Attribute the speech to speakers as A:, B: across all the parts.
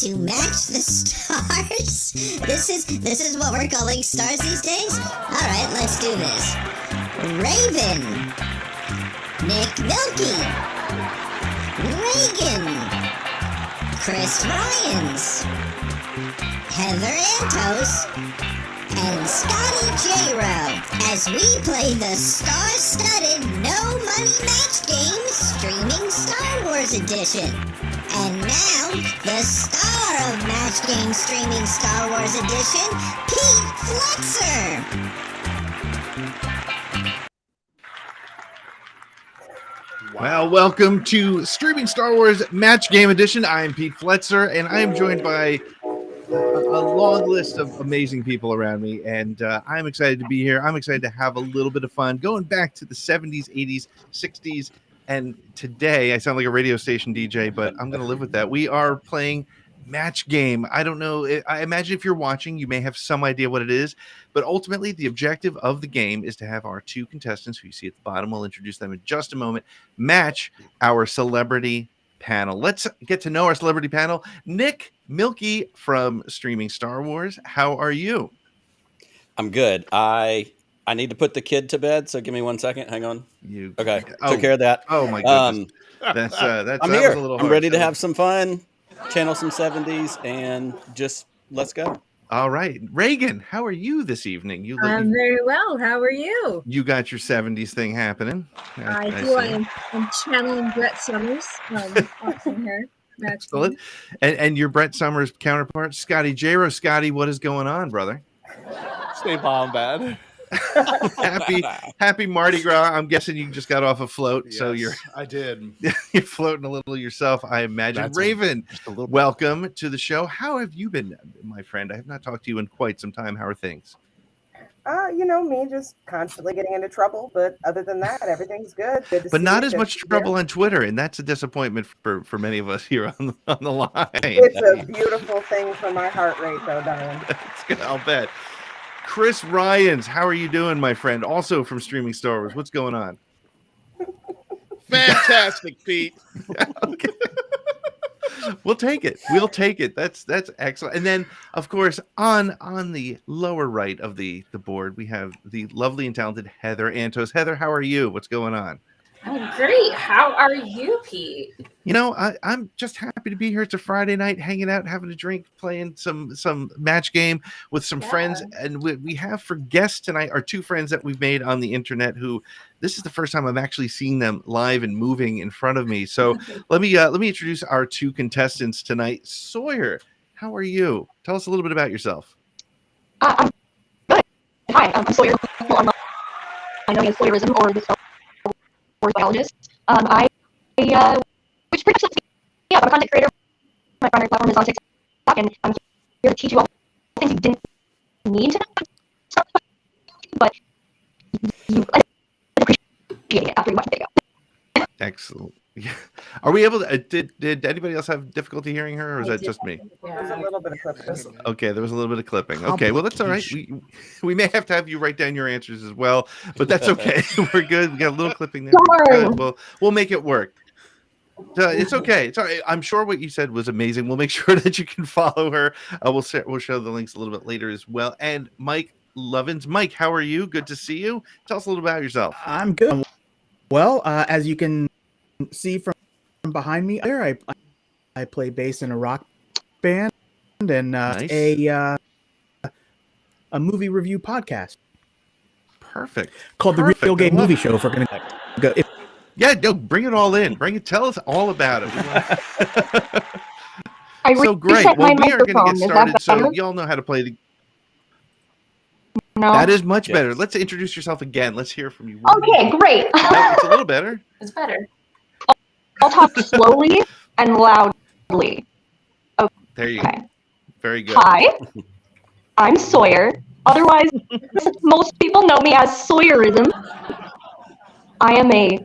A: To match the stars? This is what we're calling stars these days? Alright, let's do this. Raven. Nick Milky. Reagan. Chris Ryans. Heather Antos. And Scotty J-Ro as we play the star-studded No Money Match Game Streaming Star Wars Edition. And now, the star of Match Game Streaming Star Wars Edition, Pete Fletzer.
B: Well, welcome to Streaming Star Wars Match Game Edition. I'm Pete Fletzer, and I am joined by a long list of amazing people around me, and I'm excited to be here. I'm excited to have a little bit of fun, going back to the 70s, 80s, 60s, and today, I sound like a radio station DJ, but I'm going to live with that. We are playing Match Game. I don't know. I imagine if you're watching, you may have some idea what it is, but ultimately, the objective of the game is to have our two contestants, who you see at the bottom, we'll introduce them in just a moment, match our celebrity panel. Let's get to know our celebrity panel. Nick Milky from Streaming Star Wars. How are you?
C: I'm good. I need to put the kid to bed, so give me 1 second. Hang on. Okay? Took care of that.
B: Oh my goodness. That's
C: I'm here. I'm ready to have some fun, channel some 70s, and just let's go.
B: All right, Reagan, how are you this evening?
D: I'm very well. How are you?
B: You got your 70s thing happening.
D: I do. I'm channeling Brett Summers watching her.
B: Excellent. And your Brett Summers counterpart, Scotty J-Ro. Scotty, what is going on, brother?
E: Stay bomb bad.
B: happy Mardi Gras. I'm guessing you just got off a float,
E: yes,
B: so
E: I did.
B: You're floating a little yourself, I imagine.
E: That's
B: Raven, welcome to the show. How have you been, my friend? I have not talked to you in quite some time. How are things?
F: You know me, just constantly getting into trouble, but other than that, everything's good.
B: But not as much trouble on Twitter, and that's a disappointment for many of us here on the line.
F: It's a beautiful thing for my heart rate, though, Diane.
B: That's good. I'll bet. Chris Ryans, how are you doing, my friend? Also from Streaming Star Wars. What's going on?
E: Fantastic, Pete.
B: Okay. We'll take it. We'll take it. That's excellent. And then, of course, on the lower right of the board, we have the lovely and talented Heather Antos. Heather, how are you? What's going on?
G: I'm great. How are you, Pete?
B: You know, I'm just happy to be here. It's a Friday night, hanging out, having a drink, playing some match game with some friends. And we have for guests tonight our two friends that we've made on the internet who this is the first time I'm actually seeing them live and moving in front of me. So let me introduce our two contestants tonight. Sawyer, how are you? Tell us a little bit about yourself.
H: I'm good. Hi, I'm Sawyer. I know me as Sawyerism or the Star Wars biologist. Which pretty much yeah, I'm a content creator. My primary platform is on TikTok, and I'm here to teach you all things you didn't need to know, but you appreciate it after you watch the video.
B: Excellent. Yeah. Are we able to? Did anybody else have difficulty hearing her, or is that just me?
F: There was a little bit of clipping.
B: Okay, there was a little bit of clipping. Okay, well that's all right. We may have to have you write down your answers as well, but that's okay. We're good. We got a little clipping there. Good. We'll make it work. It's okay. It's all right. I'm sure what you said was amazing. We'll make sure that you can follow her. We'll show the links a little bit later as well. And Mike Lovins, Mike, how are you? Good to see you. Tell us a little about yourself.
I: I'm good. Well, as you can see from behind me there, I play bass in a rock band and
B: nice.
I: a movie review podcast.
B: Perfect.
I: Called The Real Game Movie Show. If we're going to go.
B: Yeah, no, bring it all in. Bring it. Tell us all about it. So great. Well, we are going to get started. So y'all know how to play the.
H: No.
B: That is much better. Let's introduce yourself again. Let's hear from you.
H: Okay, great.
B: It's a little better.
G: It's better.
H: I'll talk slowly and loudly. Okay.
B: There you go. Very good.
H: Hi, I'm Sawyer, Otherwise, most people know me as Sawyerism. I am a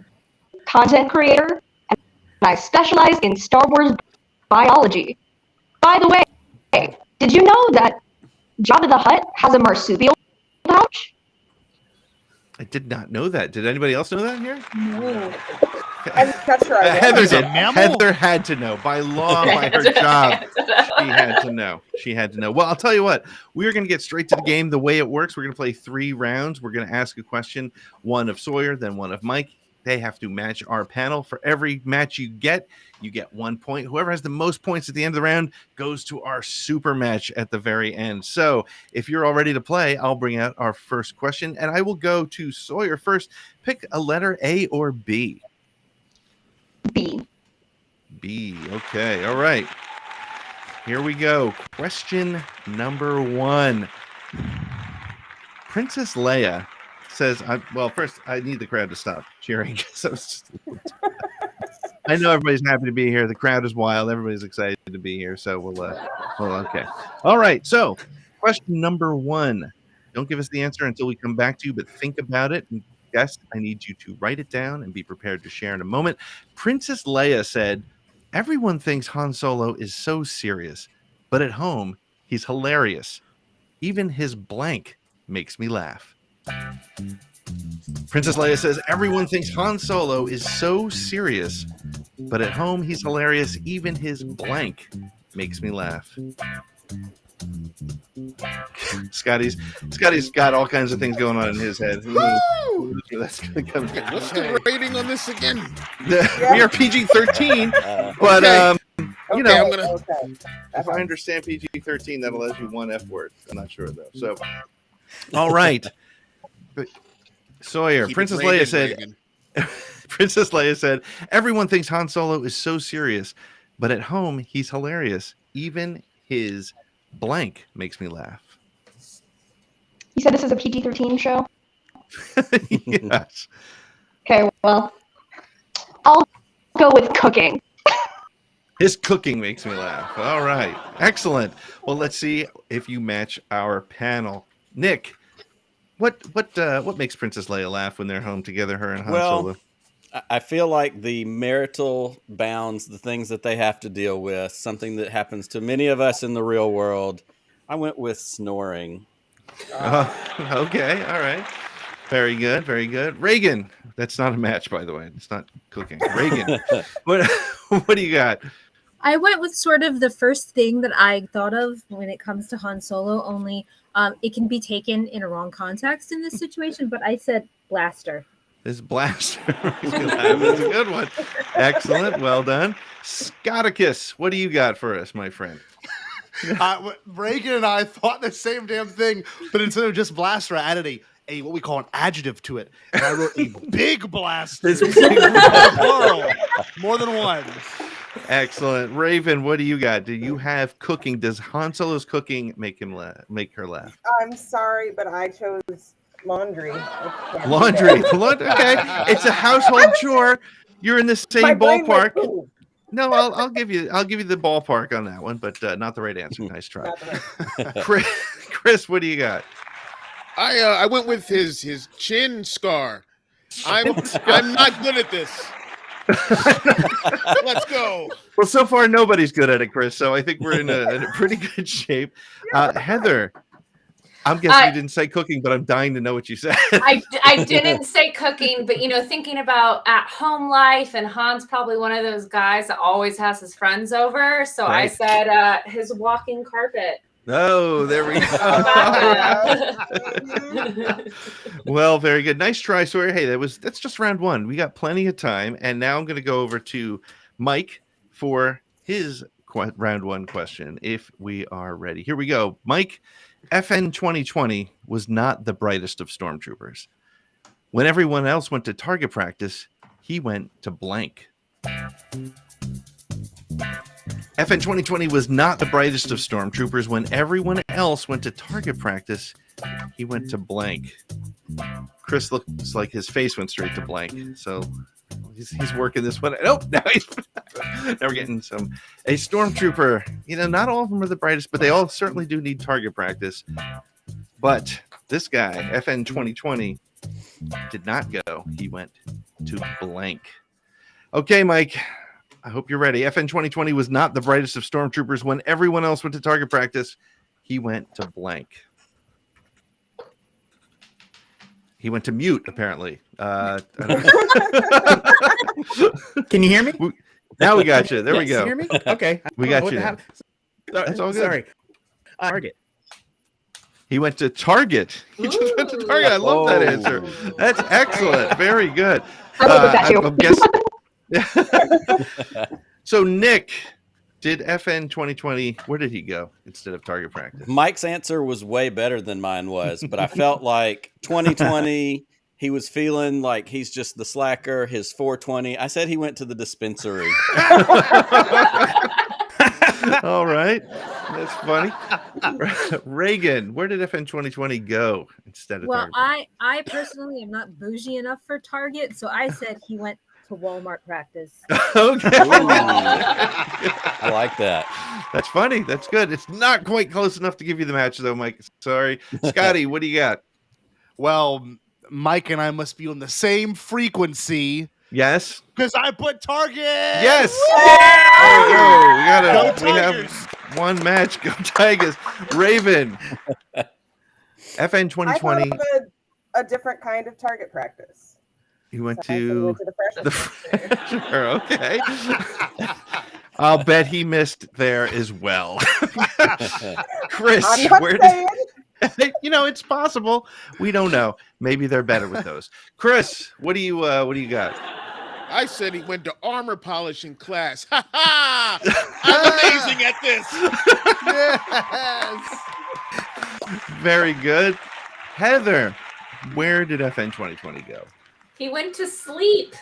H: content creator, and I specialize in Star Wars biology. By the way, did you know that Jabba the Hutt has a marsupial pouch?
B: I did not know that. Did anybody else know that here?
D: No.
F: I'm not sure I
B: Heather
F: was.
B: did. Heather had to know by law, by her job. She had to know. She had to know. Well, I'll tell you what. We are going to get straight to the game. The way it works, we're going to play 3 rounds. We're going to ask a question, one of Sawyer, then one of Mike. They have to match our panel. For every match you get 1 point. Whoever has the most points at the end of the round goes to our super match at the very end. So if you're all ready to play, I'll bring out our first question, and I will go to Sawyer first. Pick a letter A or B.
H: B.
B: B. Okay. All right. Here we go. Question number 1. Princess Leia says, well, first, I need the crowd to stop cheering. I know everybody's happy to be here. The crowd is wild. Everybody's excited to be here. So okay. All right. So question number 1. Don't give us the answer until we come back to you, but think about it. And guest, I need you to write it down and be prepared to share in a moment. Princess Leia said, everyone thinks Han Solo is so serious, but at home, he's hilarious. Even his blank makes me laugh. Princess Leia says, everyone thinks Han Solo is so serious, but at home, he's hilarious. Even his blank makes me laugh. Scotty's got all kinds of things going on in his head. That's gonna come.
E: What's the rating on this again?
B: We are PG-13, but you know,
F: I'm gonna.
B: if I understand PG-13, that allows you 1 F word. I'm not sure though. So, all right, Sawyer. Princess Leia said, everyone thinks Han Solo is so serious, but at home he's hilarious. Even his blank makes me laugh.
H: You said this is a PG-13 show?
B: Yes.
H: Okay, well, I'll go with cooking.
B: His cooking makes me laugh. All right. Excellent. Well, let's see if you match our panel. Nick, what makes Princess Leia laugh when they're home together, her and Han Solo?
C: I feel like the marital bounds, the things that they have to deal with, something that happens to many of us in the real world. I went with snoring.
B: Okay. All right. Very good. Very good. Reagan, that's not a match, by the way. It's not cooking. Reagan, what do you got?
D: I went with sort of the first thing that I thought of when it comes to Han Solo, only it can be taken in a wrong context in this situation, but I said blaster.
B: This blaster. That's a good one. Excellent. Well done. Scotticus, what do you got for us, my friend?
J: Reagan and I thought the same damn thing, but instead of just blaster, I added a what we call an adjective to it. And I wrote a big blaster. Plural. More than one.
B: Excellent. Raven, what do you got? Do you have cooking? Does Han Solo's cooking make her laugh?
F: I'm sorry, but I chose laundry.
B: Laundry. Okay. It's a household chore. You're in the same ballpark. No, I'll give you the ballpark on that one, but not the right answer. Nice try. Chris, what do you got?
E: I went with his chin scar. I'm not good at this. Let's go.
B: Well, so far nobody's good at it, Chris. So I think we're in a pretty good shape. Heather, I'm guessing you didn't say cooking, but I'm dying to know what you said.
G: I didn't say cooking, but thinking about at home life, and Han's probably one of those guys that always has his friends over. So right. I said his walking carpet.
B: Oh, there we go. Well, very good. Nice try, Sawyer. Hey, that's just round 1. We got plenty of time. And now I'm going to go over to Mike for his round 1 question, if we are ready. Here we go. Mike, FN 2020 was not the brightest of stormtroopers. When everyone else went to target practice, he went to blank. FN 2020 was not the brightest of stormtroopers. When everyone else went to target practice, he went to blank. Chris looks like his face went straight to blank. So he's working this one. Oh, now we're getting a stormtrooper. Not all of them are the brightest, but they all certainly do need target practice. But this guy, FN 2020, did not go. He went to blank. Okay, Mike, I hope you're ready. FN 2020 was not the brightest of stormtroopers. When everyone else went to target practice, he went to blank. He went to mute, apparently. I don't know.
I: Can you hear me?
B: Now we got you. There we
I: Yes,
B: go.
I: you hear me? Okay.
B: We got you now.
I: That's
B: all good.
I: Sorry. Target.
B: He went to Target. He just went to Target. I love that answer. That's excellent. Very good.
H: I love that too.
B: I'm guessing. So, Nick, did FN 2020, where did he go instead of target practice?
C: Mike's answer was way better than mine was, but I felt like 2020, he was feeling like he's just the slacker. His 420, I said he went to the dispensary.
B: All right. That's funny. Reagan, where did FN 2020 go instead of
D: Well,
B: target?
D: I personally am not bougie enough for Target, so I said he went to Walmart practice.
B: Okay.
C: I like that.
B: That's funny. That's good. It's not quite close enough to give you the match, though, Mike. Sorry. Scotty, what do you got?
J: Well, Mike and I must be on the same frequency
B: Yes.
J: because I put Target.
B: Yes. There we go.
J: Go
B: We
J: Tigers.
B: have one match. Go Tigers. Raven. FN
F: I
B: 2020.
F: thought of a different kind of target practice.
B: You went
F: So I
B: to
F: went to the freshman.
B: Sure, okay. I'll bet he missed there as well. Chris,
F: I'm not
B: where
F: saying.
B: it's possible. We don't know. Maybe they're better with those. Chris, what do you got?
E: I said he went to armor polishing class. Ha ha! I'm amazing at this.
J: Yes.
B: Very good. Heather, where did FN 2020 go?
G: He went to sleep.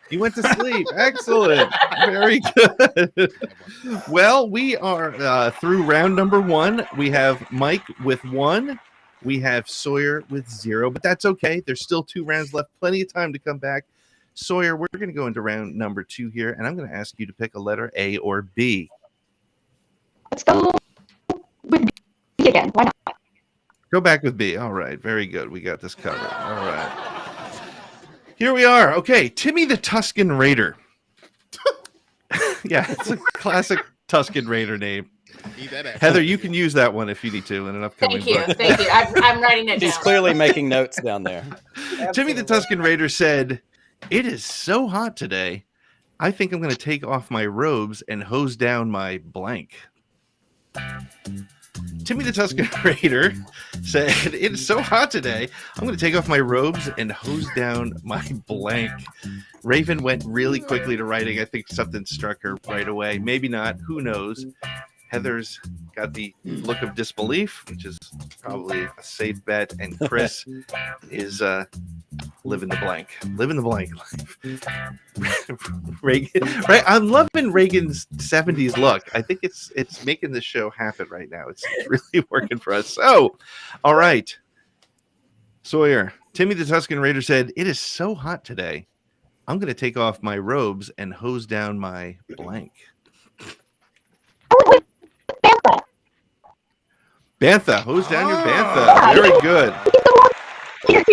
B: You went to sleep. Excellent. Very good. Well, we are through round number 1. We have Mike with 1. We have Sawyer with 0, but that's okay. There's still 2 rounds left. Plenty of time to come back. Sawyer, we're going to go into round number 2 here, and I'm going to ask you to pick a letter A or B.
H: Let's go with B again. Why not?
B: Go back with B. All right. Very good. We got this covered. All right. Here we are. Okay. Timmy the Tusken Raider. Yeah, it's a classic Tusken Raider name.
E: Eat that ass.
B: Heather, you can use that one if you need to in an upcoming
G: Thank you.
B: book.
G: Thank you. I'm writing it
C: He's
G: down.
C: clearly making notes down there.
B: Timmy the Tusken Raider said, "It is so hot today. I think I'm going to take off my robes and hose down my blank." Timmy the Tusken Raider said, "It is so hot today. I'm going to take off my robes and hose down my blank." Raven went really quickly to writing. I think something struck her right away. Maybe not. Who knows? Heather's got the look of disbelief, which is probably a safe bet. And Chris is live in the blank. Live in the blank life. Reagan, right? I'm loving Reagan's 70s look. I think it's making this show happen right now. It's really working for us. So, all right. Sawyer, Timmy the Tusken Raider said, "It is so hot today. I'm going to take off my robes and hose down my blank."
H: Bantha.
B: Bantha, hose down your Bantha. Very good.
H: Your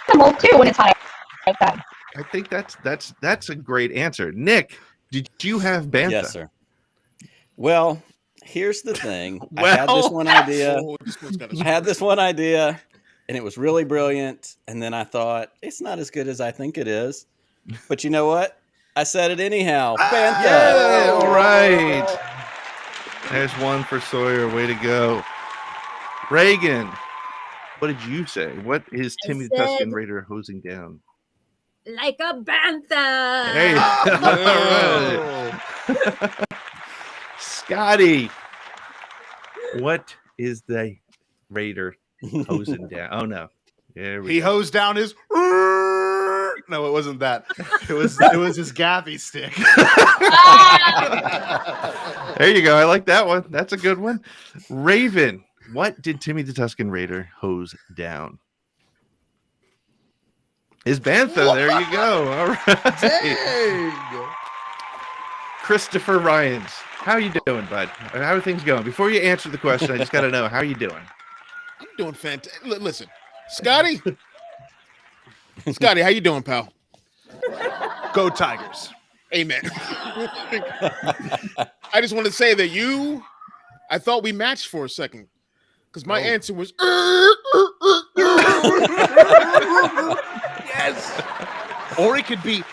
H: animal too when it's hot like that.
B: I think that's a great answer. Nick, did you have Bantha?
C: Yes, sir. Well, here's the thing. I
B: Well-
C: had this one idea.
E: Oh, this one's got a
C: I had this one idea, and it was really brilliant. And then I thought, it's not as good as I think it is. But you know what? I said it anyhow. Bantha.
B: Yay, all right. There's one for Sawyer. Way to go. Reagan, what did you say? What is
D: I
B: Timmy the
D: said-
B: Tusken Raider hosing down?
D: Like a bantha.
B: Hey, all right. Scotty, what is the Raider hosing down? Oh no, there we
J: He
B: go.
J: hosed down his. No, it wasn't that. It was his gaffy stick.
B: There you go. I like that one. That's a good one. Raven, what did Timmy the Tusken Raider hose down? His Bantha. There you go. All right.
J: Dang.
B: Christopher Ryans, how you doing, bud? How are things going? Before you answer the question, I just got to know, how are you doing?
E: I'm doing fantastic. Listen, Scotty. Scotty, how you doing, pal?
J: Go Tigers.
E: Amen. I just want to say that I thought we matched for a second because my answer was.
J: Yes. Or it could be.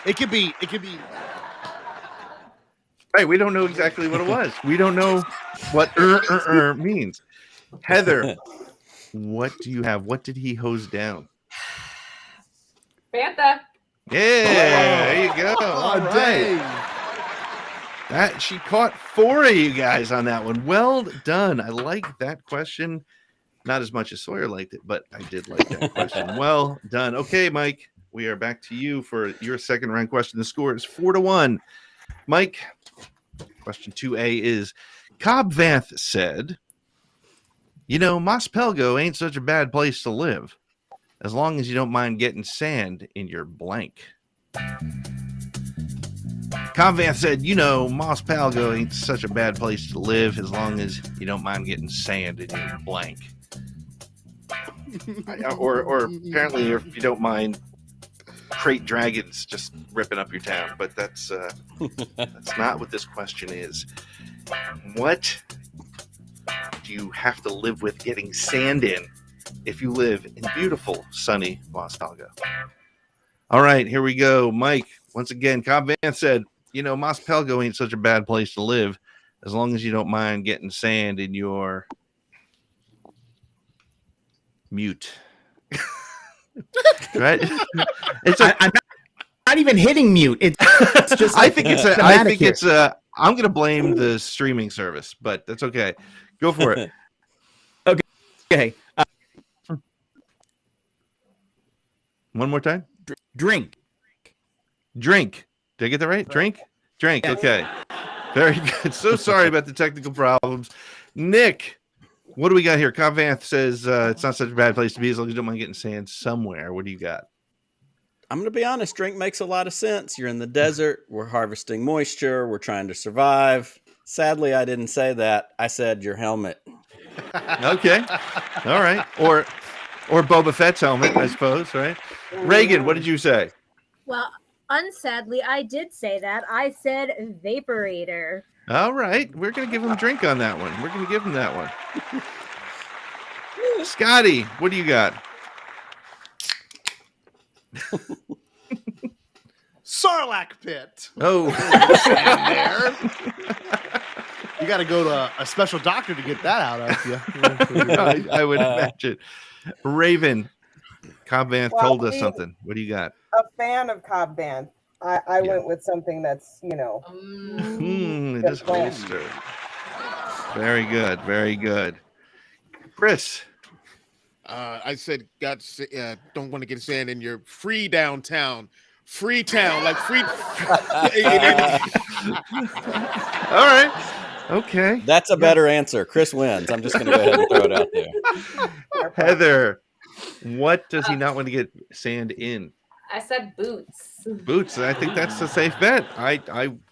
B: Right, we don't know exactly what it was. We don't know what means. Heather, what do you have? What did he hose down?
G: Bantha.
B: Yeah, there you go. All right. That she caught 4 of you guys on that one. Well done. I like that question. Not as much as Sawyer liked it, but I did like that question. Well done. Okay, Mike, we are back to you for your second round question. The score is 4-1. Mike, question 2A is Cobb Vanth said, Mos Pelgo ain't such a bad place to live as long as you don't mind getting sand in your blank. Cobb Vanth said, Mos Pelgo ain't such a bad place to live as long as you don't mind getting sand in your blank. or apparently if you don't mind crate dragons just ripping up your town, but that's not what this question is. What do you have to live with getting sand in if you live in beautiful sunny Mos Pelgo? All right, here we go. Mike, once again, Cobb Vanth said, Mos Pelgo ain't such a bad place to live as long as you don't mind getting sand in your mute. Right?
I: I'm not even hitting mute. It's just
B: I think it's I'm going to blame the streaming service, but that's okay. Go for it.
I: Okay.
B: One more time.
I: Drink.
B: Did I get that right? Drink. Okay. Very good. So sorry about the technical problems. Nick, what do we got here? Cobb Vanth says it's not such a bad place to be as long as you don't mind getting sand somewhere. What do you got?
C: I'm going to be honest. Drink makes a lot of sense. You're in the desert. We're harvesting moisture. We're trying to survive. Sadly, I didn't say that. I said your helmet.
B: Okay. All right. Or Boba Fett's helmet, I suppose, right? Reagan, what did you say?
D: Well, unsadly, I did say that. I said vaporator.
B: All right. We're going to give him a drink on that one. We're going to give him that one. Scotty, what do you got?
J: Sarlacc pit.
B: Oh.
J: There. You got to go to a special doctor to get that out of you.
B: I would imagine. Raven, Cobb Vanth told us something. What do you got?
F: A fan of Cobb Vanth. I went with something that's,
B: it is holster. Very good. Very good. Chris.
E: I said, don't want to get sand in your free downtown. Free town, like free.
B: All right. Okay.
C: That's a better answer. Chris wins. I'm just going to go ahead and throw it out there.
B: Heather, what does he not want to get sand in?
G: I said boots.
B: Boots. I think that's a safe bet.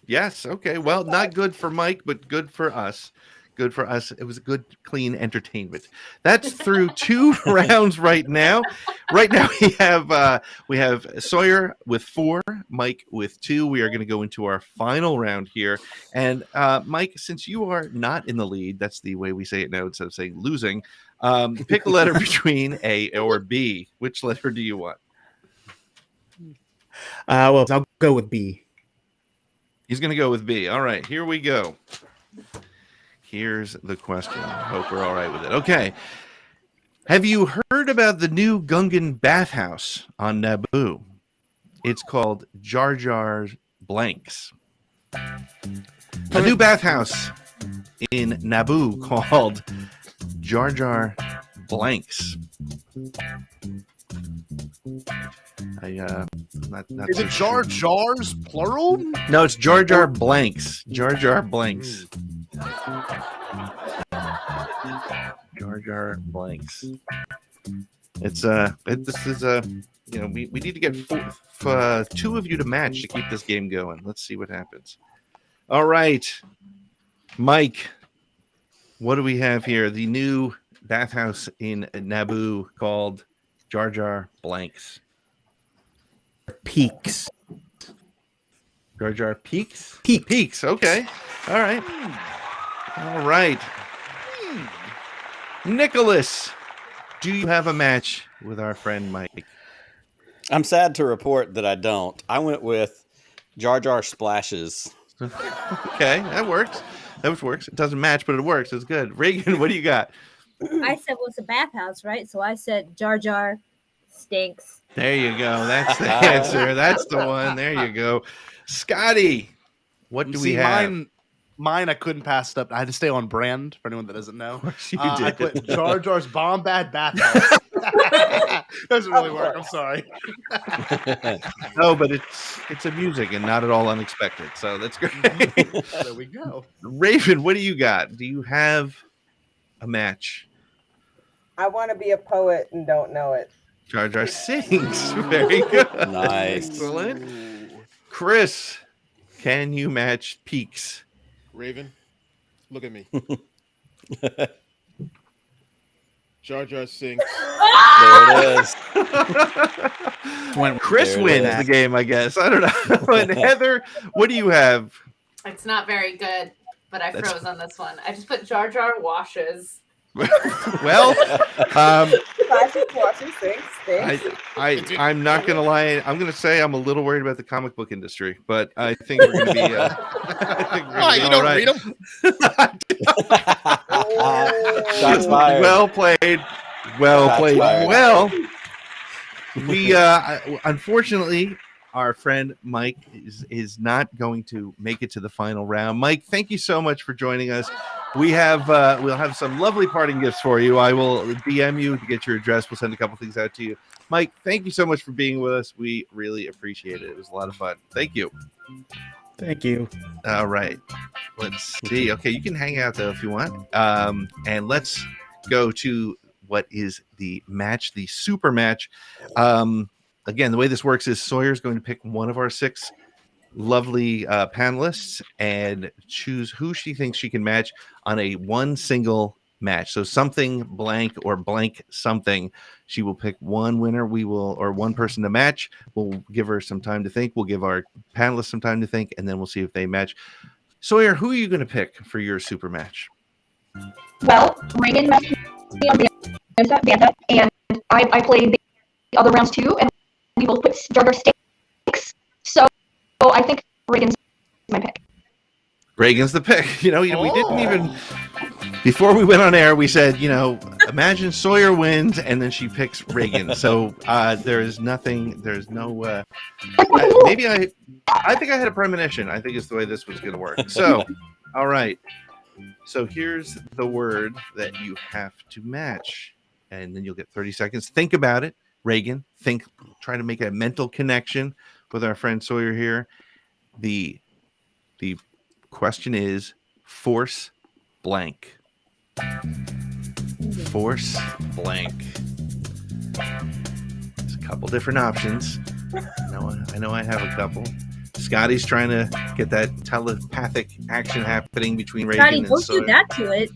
B: Yes. Okay. Well, not good for Mike, but good for us. Good for us. It was a good, clean entertainment. That's through 2 rounds right now. Right now we have Sawyer with 4, Mike with 2. We are going to go into our final round here. And Mike, since you are not in the lead, that's the way we say it now instead of saying losing. Pick a letter between A or B. Which letter do you want?
I: Well, I'll go with B.
B: He's going to go with B. All right, here we go. Here's the question. Hope we're all right with it. Okay. Have you heard about the new Gungan bathhouse on Naboo? It's called Jar Jar Blanks. A new bathhouse in Naboo called Jar Jar Blanks.
J: Is it Jar Jars plural?
B: No, it's Jar Jar Blanks. Jar Jar Blanks. Jar Jar Blanks. It's this is we need to get 2 of you to match to keep this game going. Let's see what happens. All right, Mike, what do we have here? The new bathhouse in Naboo called Jar Jar Blanks?
I: Peaks.
B: Jar Jar Peaks?
I: Peaks.
B: Peaks. Okay. All right. All right. Nicholas, do you have a match with our friend Mike?
C: I'm sad to report that I don't. I went with Jar Jar Splashes.
B: Okay, that works. That works. It doesn't match, but it works. It's good. Reagan, what do you got?
D: I said, well, it's a bathhouse, right? So I said, Jar Jar stinks.
B: There you go. That's the answer. That's the one. There you go. Scotty, what do we have?
J: Mine, I couldn't pass it up. I had to stay on brand for anyone that doesn't know.
B: Of course you
J: I
B: did.
J: put Jar Jar's Bombad Bathhouse. Doesn't really work. I'm sorry.
B: No, but it's a music and not at all unexpected. So that's great.
J: There we go.
B: Raven, what do you got? Do you have a match?
F: I want to be a poet and don't know it.
B: Jar Jar sings. Very good.
C: Nice.
B: Excellent. Chris, can you match Peaks?
E: Raven, look at me. Jar Jar sings.
C: There it is.
I: When
B: Chris
C: There it
B: wins
C: is.
B: the game, I guess. I don't know. And Heather, what do you have?
G: It's not very good, but I
B: That's-
G: froze on this one. I just put Jar Jar washes.
B: Well,
F: Classic watching things.
B: I'm not gonna lie. I'm gonna say I'm a little worried about the comic book industry, but I think we're gonna be. I think we're gonna
E: Why,
B: be
E: you
B: all
E: don't
B: right.
E: read them?
C: Shots fired.
B: Well played. Well
C: Shots
B: played.
C: fired.
B: Well, we unfortunately, our friend Mike is not going to make it to the final round. Mike, thank you so much for joining us. We have we'll have some lovely parting gifts for you. I will DM you to get your address. We'll send a couple things out to you. Mike, thank you so much for being with us. We really appreciate it. It was a lot of fun. Thank you.
I: Thank you.
B: All right. Let's see. Okay, you can hang out though if you want. And let's go to what is the match, the super match. Again, the way this works is Sawyer's going to pick one of our 6 lovely panelists and choose who she thinks she can match on a one single match. So something blank or blank something. She will pick one winner. We will, or one person to match. We'll give her some time to think. We'll give our panelists some time to think, and then we'll see if they match. Sawyer, who are you going to pick for your super match?
H: Well, Reagan messaged me on Banta, and I played the other rounds too, and we both put Jar Jar stinks. So I think Reagan's my pick.
B: Reagan's the pick. We didn't even, before we went on air, we said, imagine Sawyer wins and then she picks Reagan. So there's no, maybe I think I had a premonition. I think it's the way this was going to work. So, all right. So here's the word that you have to match. And then you'll get 30 seconds. Think about it. Reagan, try to make a mental connection with our friend Sawyer here. The question is force blank. Force blank. There's a couple different options. I know I have a couple. Scotty's trying to get that telepathic action happening between Reagan
D: Scotty,
B: and
D: don't
B: Sawyer.
D: do that to it.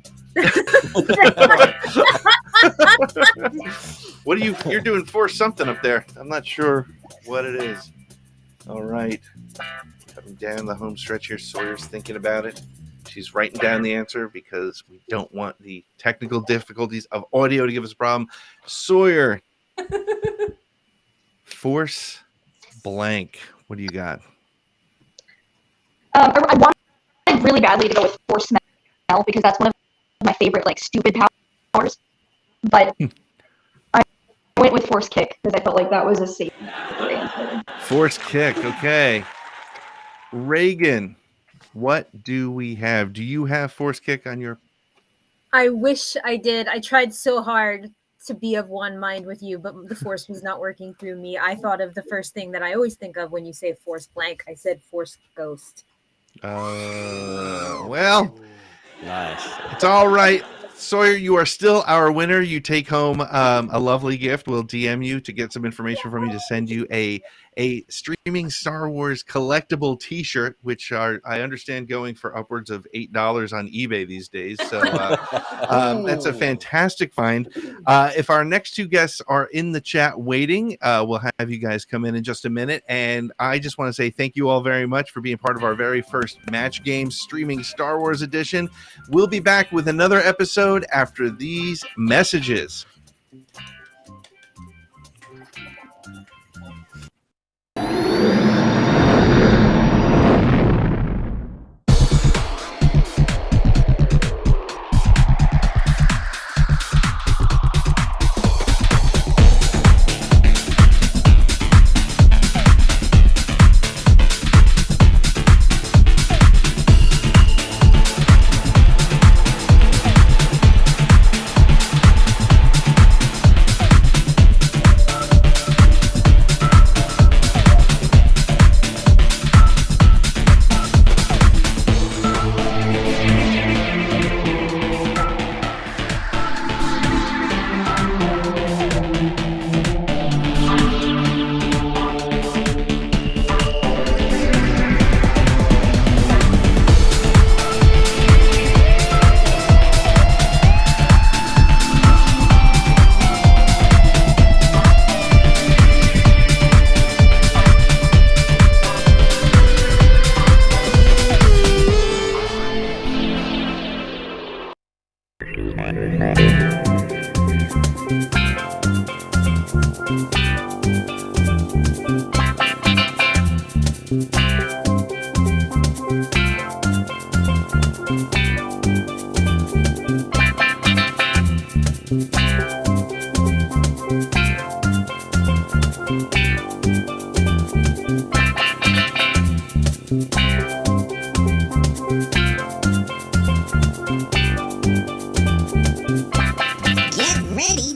B: What are you're doing force something up there? I'm not sure what it is. All right. Coming down the home stretch here. Sawyer's thinking about it. She's writing down the answer because we don't want the technical difficulties of audio to give us a problem. Sawyer. Force blank. What do you got?
H: I wanted really badly to go with force smell because that's one of my favorite stupid powers, but I went with force kick because I felt like that was a safe answer.
B: Force kick. Okay. Reagan, what do we have? Do you have force kick on your?
D: I wish I did. I tried so hard to be of one mind with you, but the force was not working through me. I thought of the first thing that I always think of when you say force blank. I said force ghost.
B: Well,
C: Nice.
B: it's all right. Sawyer, you are still our winner. You take home a lovely gift. We'll DM you to get some information from you to send you a a streaming Star Wars collectible T-shirt, which are, I understand, going for upwards of $8 on eBay these days. So that's a fantastic find. If our next two guests are in the chat waiting, we'll have you guys come in just a minute. And I just want to say thank you all very much for being part of our very first Match Games streaming Star Wars edition. We'll be back with another episode after these messages.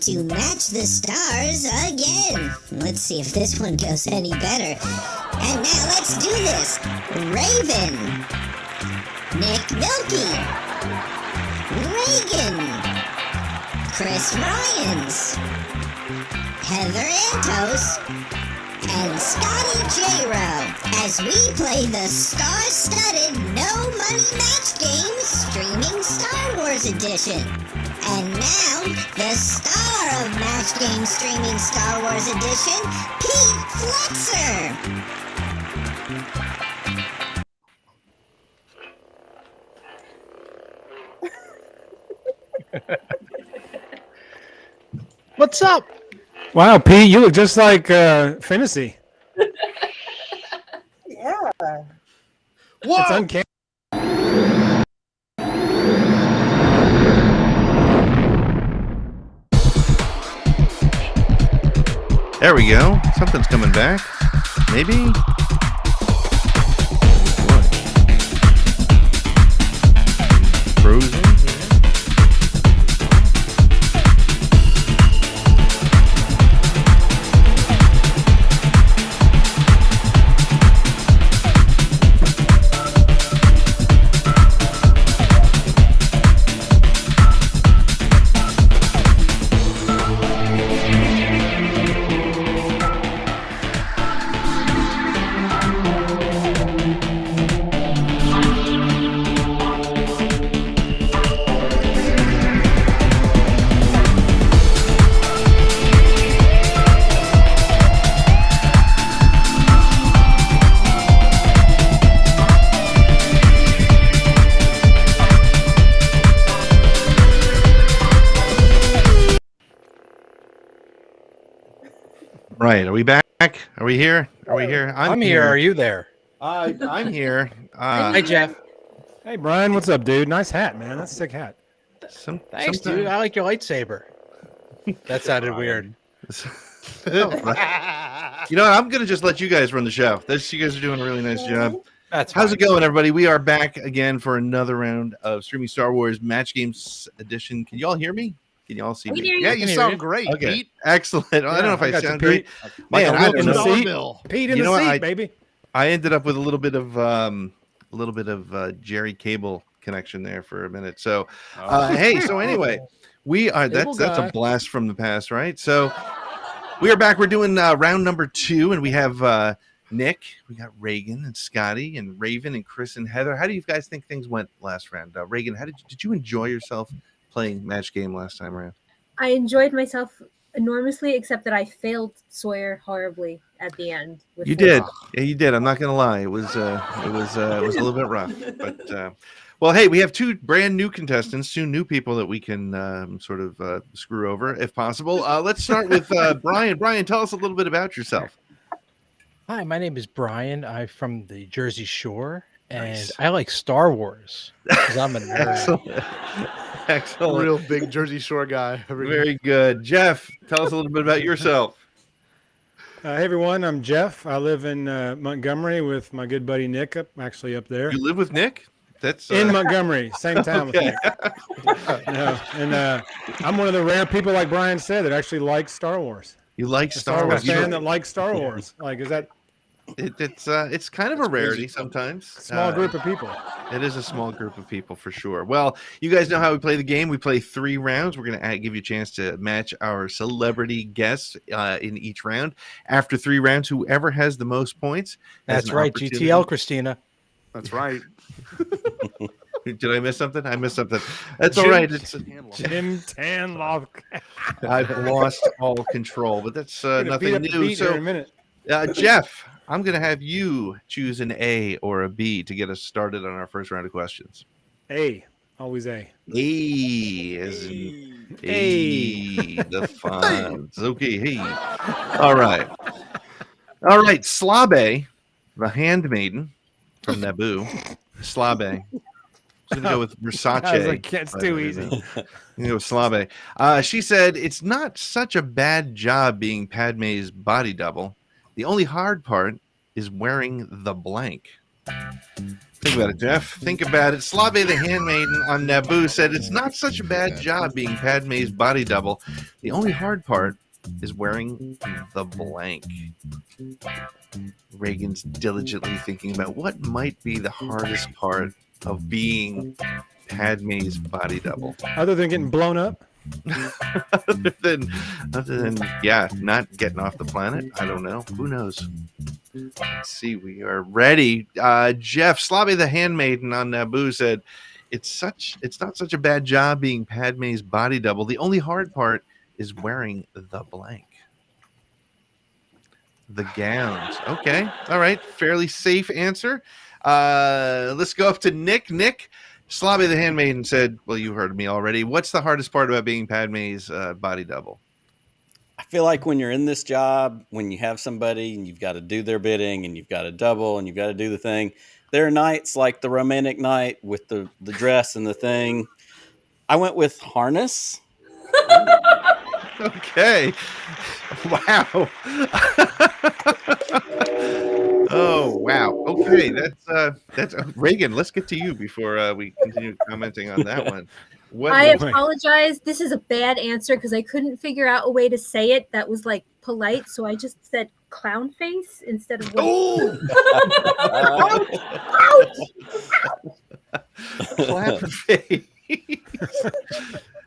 A: To match the stars again. Let's see if this one goes any better. And now let's do this. Raven, Nick Milky, Reagan, Chris Ryans, Heather Antos, and Scotty J-Ro as we play the star-studded No Money Match Games streaming Star Wars edition. And now, the star of Match Game Streaming Star Wars Edition, Pete Flexer.
K: What's up? Wow, Pete, you look just like Fantasy.
F: Yeah.
K: Whoa! It's uncanny.
B: There we go. Something's coming back. Maybe. Frozen. Right. Are we back? Are we here? Are we here?
K: I'm here. Are you there?
B: I'm here.
K: Hey, Jeff. Hey, Brian. What's up, dude? Nice hat, man. That's a sick hat.
L: Thanks, dude. I like your lightsaber. That sounded weird.
B: You know what? I'm going to just let you guys run the show. You guys are doing a really nice job. How's it going, everybody? We are back again for another round of Streaming Star Wars Match Games Edition. Can you all hear me? Can you all see me?
J: Yeah, you sound great,
B: okay.
J: Pete.
B: Excellent. I don't know if I sound great.
K: Man,
B: I
K: in the seat. Pete in the seat, baby.
B: I ended up with a little bit of Jerry Cable connection there for a minute. So, hey, so anyway, we are that's a blast from the past, right? So, We are back. We're doing round number 2, and we have Nick, we got Reagan and Scotty and Raven and Chris and Heather. How do you guys think things went last round? Reagan, how did you enjoy yourself playing Match Game last time around?
D: I enjoyed myself enormously, except that I failed Sawyer horribly at the end.
B: You did. Yeah, you did. I'm not gonna lie. It was a little bit rough, but well, hey, we have 2 brand new contestants, 2 new people that we can sort of screw over if possible. Let's start with Brian. Brian, tell us a little bit about yourself.
L: Hi, my name is Brian. I'm from the Jersey Shore, and
B: Nice.
L: I like Star Wars because I'm a nerd.
B: Excellent.
J: Real big Jersey Shore guy.
B: Very good. Jeff, tell us a little bit about yourself.
K: Hey everyone, I'm Jeff. I live in Montgomery with my good buddy Nick, actually up there.
B: You live with Nick? That's
K: in Montgomery, same town
B: Okay.
K: with Nick. No, and I'm one of the rare people, like Brian said, that actually likes Star Wars.
B: You like
K: A
B: Star Wars?
K: fan that likes Star Wars. Like, is that
B: It's kind of a rarity sometimes.
K: small group of people?
B: It is a small group of people for sure. Well, you guys know how we play the game. We play 3 rounds. We're going to give you a chance to match our celebrity guests in each round. After 3 rounds, whoever has the most points. has
L: That's
B: an
L: right,
B: opportunity-
L: GTL, Christina.
J: That's right.
B: Did I miss something? I missed something. That's all right. It's
K: Jim Tanlock.
B: I've lost all control, but that's nothing new.
K: So, in a minute.
B: Jeff, I'm going to have you choose an A or a B to get us started on our first round of questions.
K: A, always A.
B: A as in A, the fonts. Okay, hey. All right. Slabe, the handmaiden from Naboo. Slabe. I'm gonna go with Versace.
K: I was like, it's too easy.
B: I'm gonna go with Slabe. She said it's not such a bad job being Padme's body double. The only hard part is wearing the blank. Think about it, Jeff. Think about it. Slabe the handmaiden on Naboo said it's not such a bad job being Padme's body double. The only hard part is wearing the blank. Reagan's diligently thinking about what might be the hardest part of being Padme's body double.
K: Other than getting blown up?
B: other than not getting off the planet. I don't know. Who knows? Let's see. We are ready. Jeff, Slabe the handmaiden on Naboo said it's not such a bad job being Padme's body double. The only hard part is wearing the blank. The gowns. Okay. All right. Fairly safe answer. Let's go up to Nick. Nick, Slabe the handmaiden said, well, you heard me already. What's the hardest part about being Padme's body double?
C: I feel like when you're in this job, when you have somebody and you've got to do their bidding and you've got to double and you've got to do the thing, there are nights like the romantic night with the dress and the thing. I went with harness.
B: Okay. Wow. Oh, wow. Okay. That's Reagan. Let's get to you before we continue commenting on that one.
D: I apologize. This is a bad answer because I couldn't figure out a way to say it that was like polite. So I just said clown face instead of.
B: Oh! Clown face.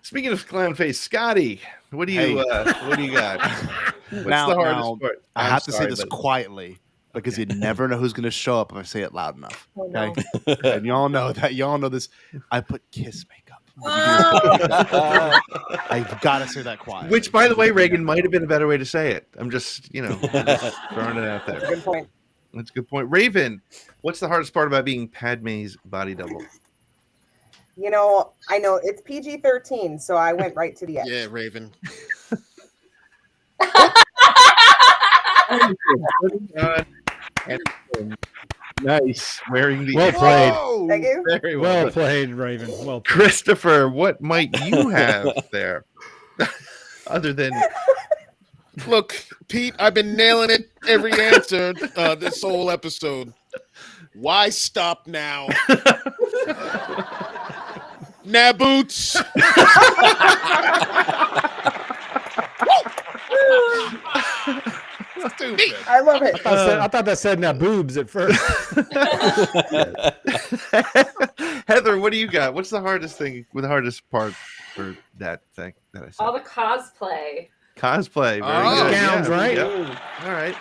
B: Speaking of clown face, Scotty, what do you got? What's the hardest part?
J: I
B: I'm
J: have to say
B: sorry,
J: this
B: but-
J: quietly because you never know who's going to show up if I say it loud enough.
D: Oh, no.
J: Okay, and y'all know that. Y'all know this. I put kiss makeup. I've got to say that quiet.
B: Which, by the way, Reagan might have been a better way to say it. I'm just throwing it out there.
F: Good point.
B: That's a good point. Raven, what's the hardest part about being Padme's body double?
F: You know, I know it's PG-13, so I went right to the edge.
E: Yeah, Raven.
B: Nice. Wearing the
K: Well played.
F: Thank you.
B: Very
K: Well
B: well.
K: played, Raven. Well played.
B: Christopher, what might you have there? Other than
E: Look, Pete, I've been nailing it every answer this whole episode. Why stop now? Naboots. Stupid.
F: I love it.
K: I thought that said now boobs at first.
B: Heather, what do you got? What's the hardest thing with the hardest part for that thing that I said?
G: All the cosplay.
B: Cosplay. Very
E: Oh,
B: good.
K: Gowns,
B: Yeah,
K: right?
B: yep. All right.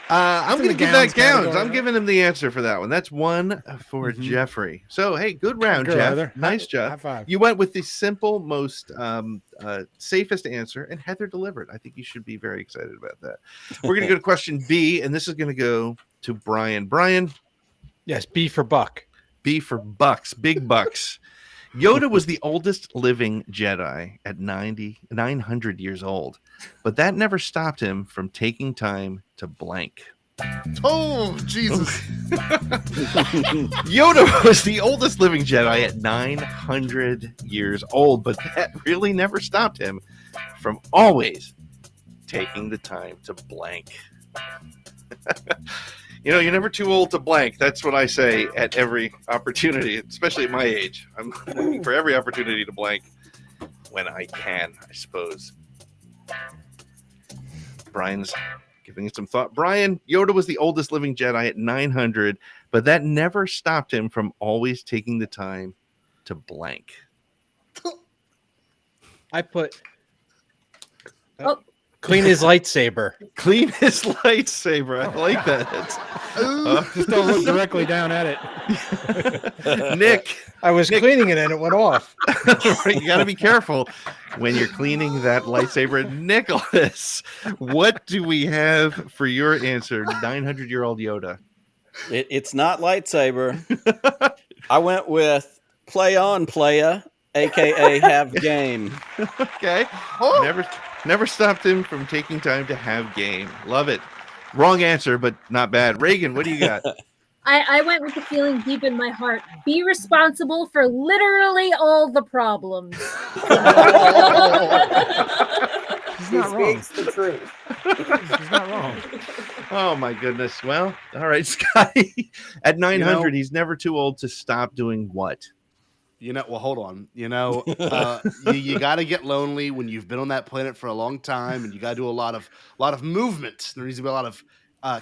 B: I'm
K: in
B: going to
K: the
B: give that
K: gowns
B: gowns.
K: category,
B: I'm
K: right?
B: giving him the answer for that one. That's one for Jeffrey. So, hey, good round,
K: Good,
B: Jeff.
K: Heather.
B: Nice job.
K: High five.
B: You went with the simple, most safest answer, and Heather delivered. I think you should be very excited about that. We're going to go to question B, and this is going to go to Brian. Brian,
L: Yes, B for buck.
B: B for bucks, big bucks. Yoda was the oldest living Jedi at 900 years old, but that never stopped him from taking time to blank.
E: Oh, Jesus.
B: Yoda was the oldest living Jedi at 900 years old, but that really never stopped him from always taking the time to blank. You're never too old to blank. That's what I say at every opportunity, especially at my age. I'm looking for every opportunity to blank when I can, I suppose. Brian's giving it some thought. Brian, Yoda was the oldest living Jedi at 900, but that never stopped him from always taking the time to blank.
L: I put
D: Oh.
L: clean his lightsaber.
B: Clean his lightsaber. I like that.
K: Just don't look directly down at it.
B: Nick.
L: I was cleaning it and it went off.
B: You got to be careful when you're cleaning that lightsaber. Nicholas, what do we have for your answer, 900-year-old Yoda?
C: It's not lightsaber. I went with play on, playa, aka have game.
B: Okay. Never stopped him from taking time to have game. Love it. Wrong answer, but not bad. Reagan, what do you got?
D: I went with the feeling deep in my heart. Be responsible for literally all the problems.
F: He speaks the truth.
K: He's not wrong.
B: Oh my goodness. Well, all right, Scotty. At 900, he's never too old to stop doing what?
J: Well, hold on. You got to get lonely when you've been on that planet for a long time, and you got to do a lot of movement. There needs to be a lot of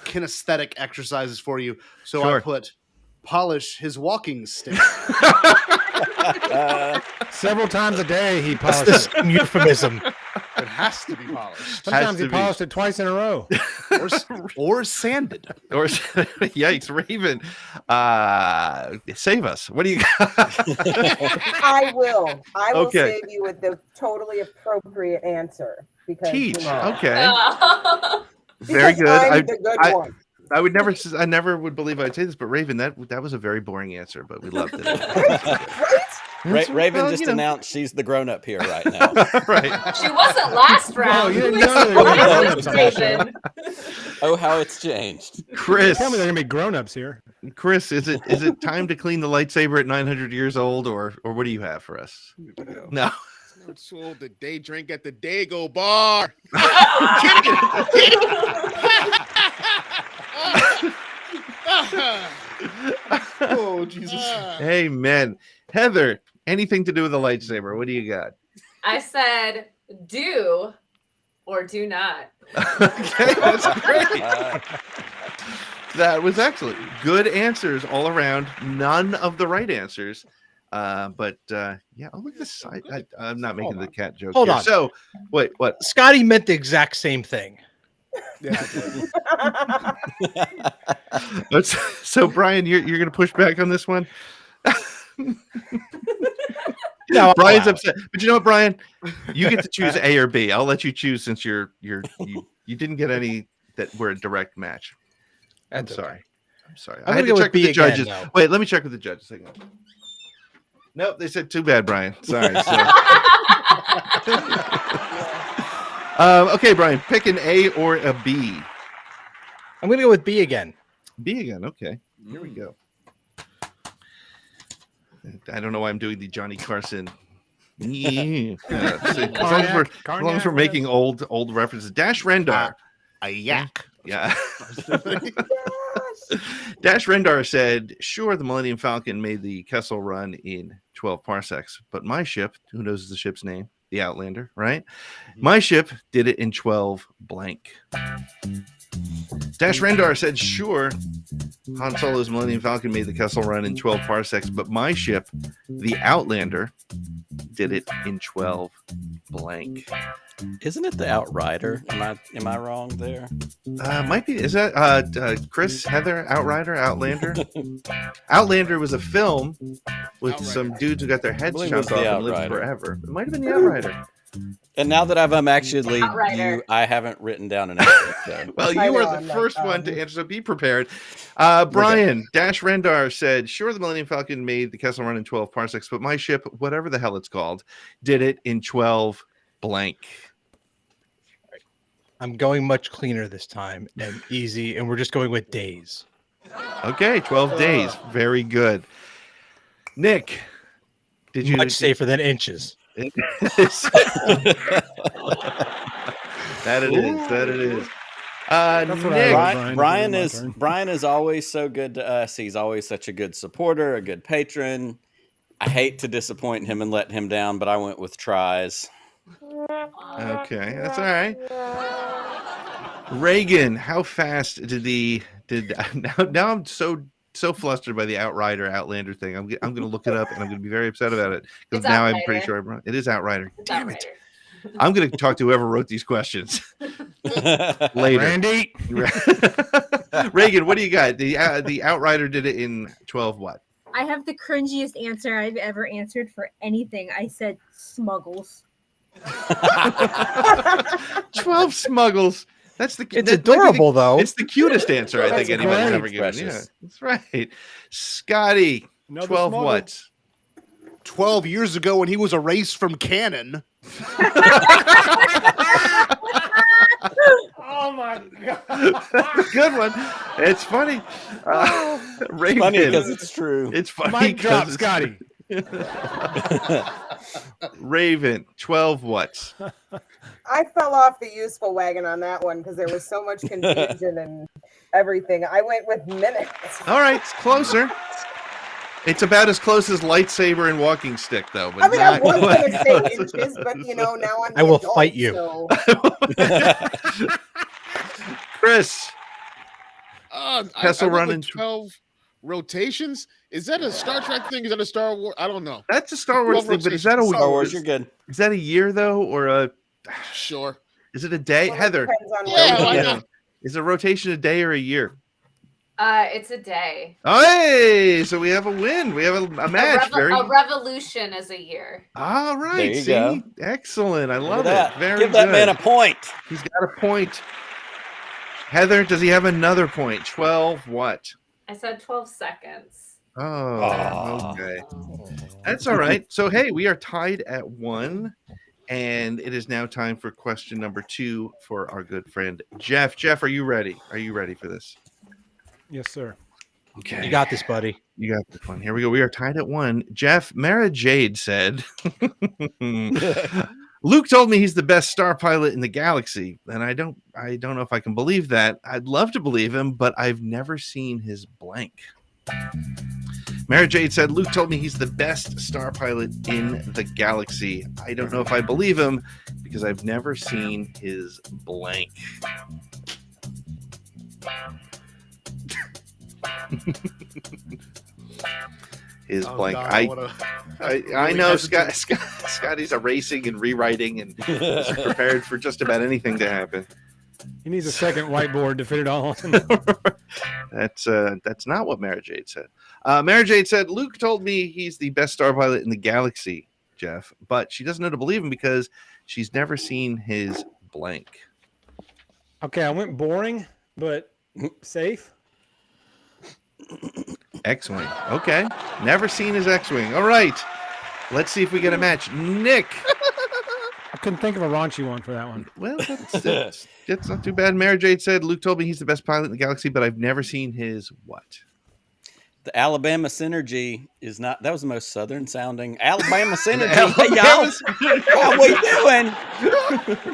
J: kinesthetic exercises for you. So
B: Sure.
J: I put polish his walking stick.
K: Several times a day he
L: That's
K: polishes.
L: the euphemism.
J: It has to be polished.
K: Sometimes he
B: to be.
K: polished it twice in a row.
J: or sanded.
B: Or yikes, Raven. Save us. What do you got?
F: I will
B: Okay.
F: save you with the totally appropriate answer because
B: Teach.
F: you know,
B: Okay.
F: because
B: Very good.
F: I'm the good one.
B: I never would believe I'd say this, but Raven, that was a very boring answer, but we loved it.
C: Raven just announced she's the grown-up here right now.
B: Right.
G: She wasn't last round.
K: you
G: Who
K: didn't know there were grown-ups on that show.
G: Raven?
C: Oh, how it's changed.
B: Chris,
K: Tell me they're gonna be grown-ups here.
B: Chris, is it time to clean the lightsaber at 900 years old, or what do you have for us? No.
E: It's too old to day drink at the Dago bar.
J: Oh, Jesus.
B: Amen. Heather, anything to do with the lightsaber? What do you got?
G: I said do or do not.
B: Okay, that's great. That was excellent. Good answers all around. None of the right answers. But yeah, oh, look at this side. I'm not making the cat joke.
L: Hold
B: here.
L: on.
B: So, wait, what?
L: Scotty meant the exact same thing.
B: So, Brian, you're going to push back on this one?
L: No,
B: Brian's upset. But you know what, Brian? You get to choose A or B. I'll let you choose since you didn't get any that were a direct match. I'm sorry.
L: I'm
B: I had
L: gonna
B: to
L: go
B: check with
L: with B
B: the
L: again,
B: judges.
L: though.
B: Wait, let me check with the judges. Hang on. Nope, they said too bad, Brian. Sorry. Okay, Brian, pick an A or a B.
L: I'm going to go with B again.
B: B again. Okay, here we go. I don't know why I'm doing the Johnny Carson. Yeah. As long as we're making old references. Dash Rendar.
J: A yak.
B: Yeah. Dash Rendar said, sure, the Millennium Falcon made the Kessel Run in 12 parsecs, but my ship, who knows the ship's name? The Outlander, right? My ship did it in 12 blank. Dash Rendar said, sure, Han Solo's Millennium Falcon made the Kessel Run in 12 parsecs, but my ship, the Outlander, did it in 12 blank?
C: Isn't it the Outrider? Am I wrong there?
B: Might be. Is that Chris, Heather, Outrider, Outlander? Outlander was a film with some dudes who got their heads
C: believe it was
B: chopped off
C: the
B: and lived
C: Outrider.
B: forever. It might have been the Outrider.
C: And now that I've actually
G: Outrider.
C: you, I haven't written down an answer. So.
B: Well,
F: I
B: you
F: know,
B: are the
F: I'm like,
B: first one to answer, so be prepared. Brian Dash Rendar said, sure, the Millennium Falcon made the Kessel Run in 12 parsecs, but my ship, whatever the hell it's called, did it in 12 blank.
L: I'm going much cleaner this time and easy, and we're just going with days.
B: Okay, 12 days. Very good. Nick, did you...
L: Much safer than inches.
B: That it is. That it is. Nick,
C: Brian is always so good to us. He's always such a good supporter, a good patron. I hate to disappoint him and let him down, but I went with tries.
B: Okay, that's all right. Reagan, how fast now I'm so flustered by the Outrider Outlander thing. I'm going to look it up and I'm going to be very upset about it because now I'm pretty sure it is Outrider. Damn it. I'm going to talk to whoever wrote these questions later.
K: Randy.
B: Reagan, what do you got? The Outrider did it in 12 what?
D: I have the cringiest answer I've ever answered for anything. I said smuggles.
B: 12 smuggles.
L: It's adorable, though.
B: It's the cutest answer I think
L: That's
B: anybody's
L: great.
B: ever given.
C: Precious.
B: Yeah, that's right. Scotty,
J: Another
B: 12
J: smuggle.
B: what?
J: 12 years ago when he was erased from canon.
K: Oh my god!
B: That's a good one. It's funny. Raven,
C: Funny because it's true.
B: It's funny.
K: Mic drop,
B: 'cause
K: Scotty.
B: Raven, 12 what?
F: I fell off the useful wagon on that one because there was so much confusion and everything. I went with minutes.
B: All right, it's closer. It's about as close as lightsaber and walking stick, though. But
F: I mean, I
B: not
F: was going
B: quite
F: to say
B: close.
F: inches, but now I'm
L: I
F: the
L: will
F: adult,
L: fight you.
F: So.
B: Chris, Kessel
E: I
B: Run
E: went
B: in
E: with 12 rotations. Is that a Star Trek thing? Is that a Star Wars? I don't know.
B: that's a Star Wars
E: 12
B: thing, but is that a
C: Star Wars, you're good.
B: Is that a year though, or a?
E: Sure.
B: Is it a day?
F: Well, it
B: Heather,
F: depends on
E: Yeah,
F: where
E: why
F: you
E: not?
B: is a rotation a day or a year?
G: It's a day.
B: Hey, so we have a win. We have a match.
G: A revolution is a year.
B: All right.
C: There you
B: See,
C: go.
B: excellent. I
C: Look
B: love
C: at
B: it.
C: that.
B: Very
C: Give that
B: good.
C: man a point.
B: He's got a point. Heather, does he have another point? 12 what?
G: I said 12 seconds.
B: Oh, okay. That's all right. So, hey, we are tied at 1, and it is now time for question number 2 for our good friend Jeff. Jeff, are you ready? Are you ready for this?
K: Yes, sir.
B: Okay.
L: You got this, buddy.
B: You got this one. Here we go. We are tied at 1. Jeff, Mara Jade said, Luke told me he's the best star pilot in the galaxy, and I don't know if I can believe that. I'd love to believe him, but I've never seen his blank. Mara Jade said, Luke told me he's the best star pilot in the galaxy. I don't know if I believe him because I've never seen his blank. His blank.
J: God,
B: I know Scotty's erasing and rewriting and is prepared for just about anything to happen.
K: He needs a second whiteboard to fit it all on.
B: That's not what Mara Jade said. Mara Jade said, Luke told me he's the best star pilot in the galaxy, Jeff, but she doesn't know to believe him because she's never seen his blank.
K: Okay, I went boring, but safe.
B: X-Wing. Okay. Never seen his X-Wing. All right. Let's see if we get a match. Nick.
K: I couldn't think of a raunchy one for that one.
B: Well, that's not too bad. Mara Jade said, Luke told me he's the best pilot in the galaxy, but I've never seen his what?
C: The Alabama Synergy is not. That was the most southern sounding. Alabama Synergy.
B: Alabama
C: Hey, y'all. How we doing?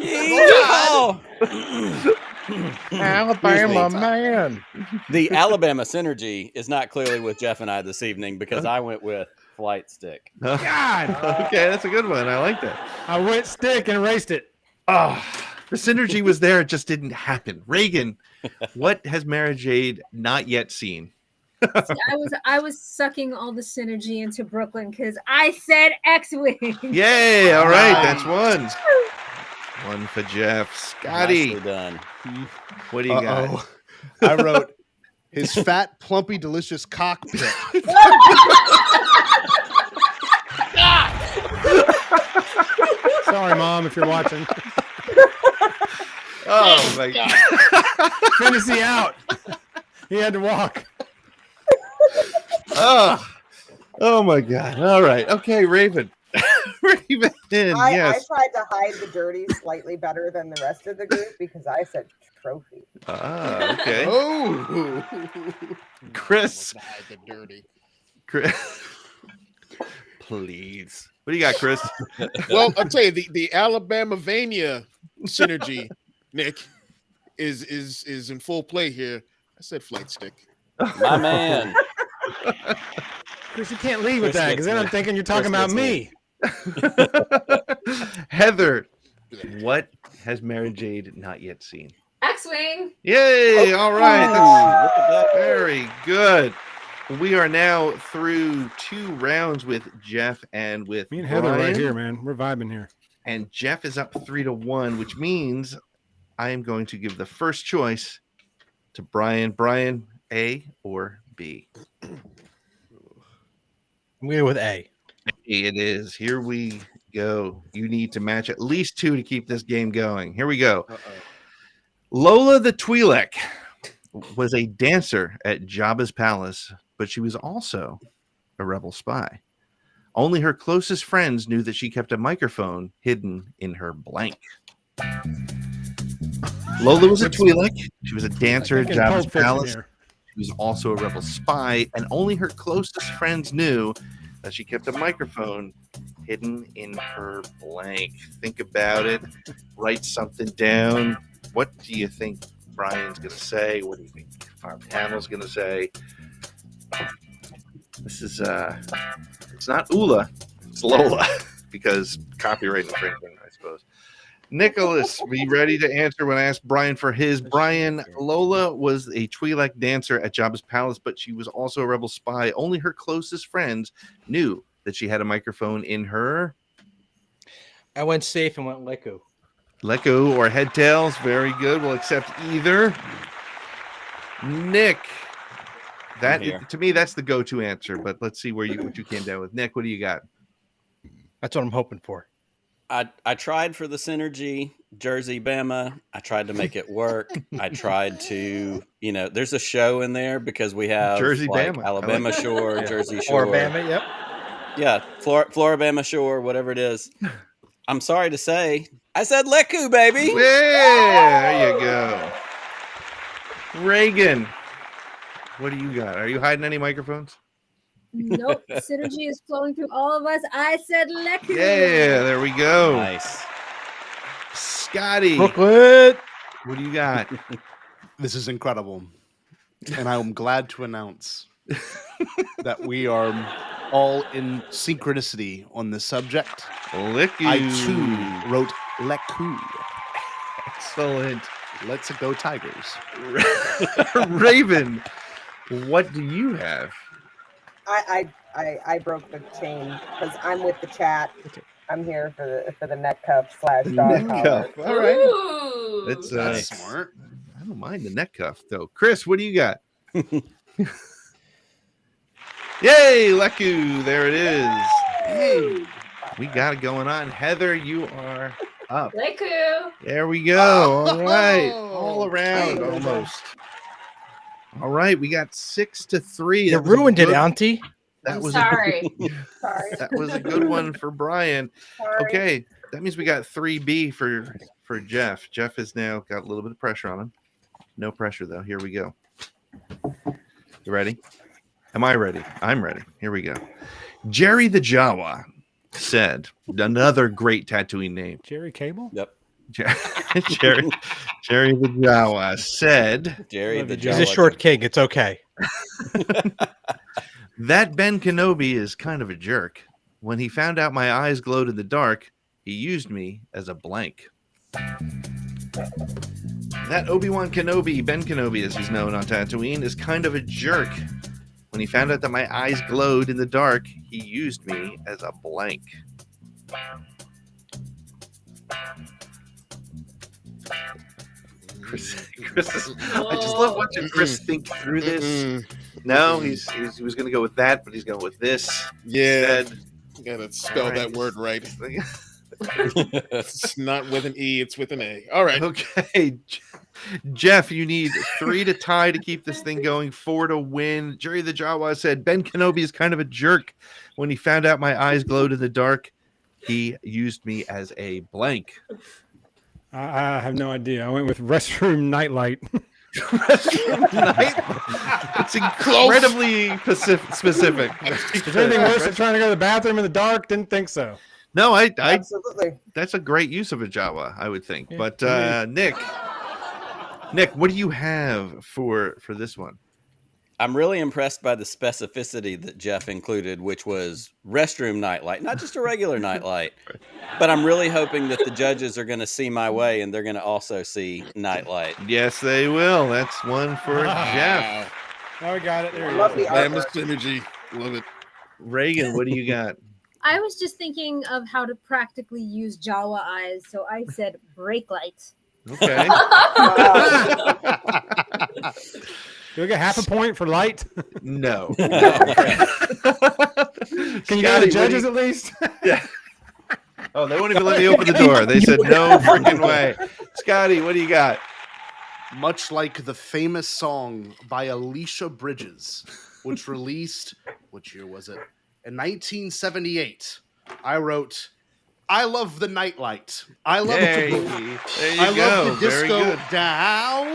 C: Yeehaw.
L: Alabama man.
C: The Alabama Synergy is not clearly with Jeff and I this evening because I went with Flight Stick.
K: God.
B: Okay, that's a good one. I like that.
K: I went stick and erased it.
B: Oh, the synergy was there. It just didn't happen. Reagan, what has Mara Jade not yet seen?
D: See, I was sucking all the synergy into Brooklyn because I said X-Wing.
B: Yay! All right, that's one. One for Jeff. Scotty,
C: Nicely done.
B: what do you got?
J: I wrote his fat, plumpy, delicious cockpit.
K: Sorry, Mom, if you're watching.
B: Oh my God!
K: Fantasy out. He had to walk.
B: Oh my God! All right, okay, Raven. Raven,
F: I
B: yes.
F: tried to hide the dirty slightly better than the rest of the group because I said trophy.
B: Ah, okay.
E: Oh,
B: Chris.
E: the dirty.
B: Chris. Please. What do you got, Chris?
E: Well, I'll tell you the Alabama-Vania synergy, Nick, is in full play here. I said flight stick.
C: My man.
K: Chris, you can't leave with
C: Chris
K: that because then
C: gets
K: I'm
C: me.
K: thinking you're talking
C: Chris
K: about
C: gets
K: me.
B: Heather, what has Mary Jade not yet seen?
G: X-Wing.
B: Yay! All right.
C: Oh, look at that.
B: Very good. We are now through 2 rounds with Jeff and with
K: Me and Heather
B: Brian.
K: right here, man. We're vibing here.
B: And Jeff is up 3-1, which means I am going to give the first choice to Brian. Brian, A or B?
L: I'm going to go with A.
B: It is. Here we go. You need to match at least 2 to keep this game going. Here we go. Lola the Twi'lek was a dancer at Jabba's palace, but she was also a rebel spy. Only her closest friends knew that she kept a microphone hidden in her blank. Lola was a Twi'lek. She was a dancer at
K: Thinking
B: Jabba's
K: Pulp Fiction
B: palace.
K: here.
B: She was also a rebel spy, and only her closest friends knew that she kept a microphone hidden in her blank. Think about it. Write something down. What do you think Brian's going to say? What do you think our panel's going to say? This is, it's not Ula, it's Lola, because copyright infringement, I suppose. Nicholas, be ready to answer when I ask Brian for his. Brian, Lola was a Twi'lek dancer at Jabba's palace, but she was also a rebel spy. Only her closest friends knew that she had a microphone in her
L: I went safe and went Leku.
B: Leku or head tails. Very good. We'll accept either. Nick, that
C: here.
B: to me that's the go-to answer. But let's see what you came down with. Nick, what do you got?
L: That's what I'm hoping for.
C: I tried for the synergy, Jersey, Bama. I tried to make it work. I tried to, there's a show in there because we have
B: Jersey,
C: like
B: Bama.
C: Alabama
B: I like
C: Shore,
B: that.
C: Jersey Shore.
L: Or Bama, yep.
C: Yeah, Floribama Shore, whatever it is. I'm sorry to say, I said Leku, baby.
B: Yeah, there you go. Reagan, what do you got? Are you hiding any microphones?
D: Nope. Synergy is flowing through all of us. I said Leku.
B: Yeah, there we go.
C: Nice.
B: Scotty,
L: Brooklyn.
B: what do you got?
J: This is incredible. And I'm glad to announce that we are all in synchronicity on this subject.
B: Leku.
J: I too wrote Leku.
B: Excellent.
J: Let's go Tigers.
B: Raven, what do you have?
F: I broke the chain because I'm with the chat. I'm here for the neck cuff / dog
B: Neck
F: collar.
B: cuff. All right.
G: Ooh.
B: That's
J: That's smart.
B: I don't mind the neck cuff though. Chris, what do you got? Yay, Leku. There it is. Hey, we got it going on. Heather, you are up.
G: Leku.
B: There we go. All right. All around almost. All right. We got 6-3.
L: You
B: That was a
L: ruined it,
B: good-
L: Auntie.
B: That
G: I'm
B: was
G: sorry.
F: Sorry.
B: that was a good one for Brian.
F: Sorry.
B: Okay. That means we got 3B for Jeff. Jeff has now got a little bit of pressure on him. No pressure though. Here we go. You ready? Am I ready? I'm ready. Here we go. Jerry the Jawa said, another great Tatooine name.
K: Jerry Cable?
C: Yep.
B: Jerry the Jawa said
C: Jerry the
L: He's a
C: Jawa.
L: short king. It's okay.
B: that Ben Kenobi is kind of a jerk. When he found out my eyes glowed in the dark, he used me as a blank. That Obi-Wan Kenobi, Ben Kenobi as he's known on Tatooine, is kind of a jerk. When he found out that my eyes glowed in the dark, he used me as a blank. Chris I just love watching Chris think through this. No, he was going to go with that, but he's going with this.
E: Yeah.
B: Instead.
E: You gotta spell that word right. It's not with an E, it's with an A. All right.
B: Okay. Jeff, you need 3 to tie to keep this thing going, 4 to win. Jerry the Jawa said Ben Kenobi is kind of a jerk. When he found out my eyes glowed in the dark, he used me as a blank.
K: I have no idea. I went with restroom nightlight.
B: Restroom night? It's incredibly specific.
K: Is there anything worse than trying to go to the bathroom in the dark? Didn't think so.
B: No,
F: Absolutely.
B: that's a great use of a Jawa, I would think.
K: Yeah,
B: But Nick, what do you have for this one?
C: I'm really impressed by the specificity that Jeff included, which was restroom nightlight, not just a regular nightlight. But I'm really hoping that the judges are going to see my way and they're going to also see nightlight.
B: Yes, they will. That's one for Jeff.
K: Now we got it. There
F: Love
K: you
F: the
K: go.
E: Lambus
F: artwork.
E: synergy. Love it.
B: Reagan, what do you got?
D: I was just thinking of how to practically use Jawa eyes, so I said brake light.
B: Okay.
K: Do we get half a point for light?
B: No.
K: Can you go to the judges at least?
B: Yeah. Oh, they won't even let me open the door. They said no freaking way. Scotty, what do you got?
J: Much like the famous song by Alicia Bridges, which released, which year was it? In 1978. I wrote, I love the nightlight. I love
B: There
J: to
B: you
J: I
B: go.
J: love the
B: Very
J: disco
B: good.
J: down.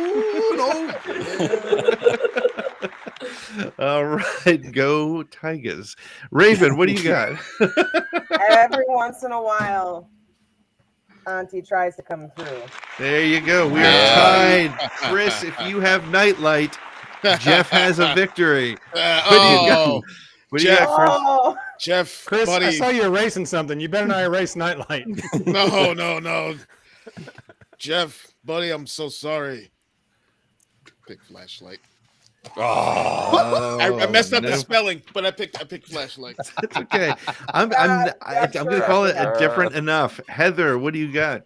B: All right, go Tigers. Raven, what do you got?
F: Every once in a while, Auntie tries to come through.
B: There you go. We are tied. Chris, if you have nightlight, Jeff has a victory. What do you got? What do you got, Chris?
F: Oh,
E: Jeff,
K: Chris,
E: buddy.
K: I saw you erasing something. You better not erase nightlight.
E: No. Jeff, buddy, I'm so sorry. Pick flashlight.
B: Oh,
E: I messed up
B: no.
E: the spelling, but I picked flashlight.
B: That's okay. I'm going to call it a different enough. Heather, what do you got?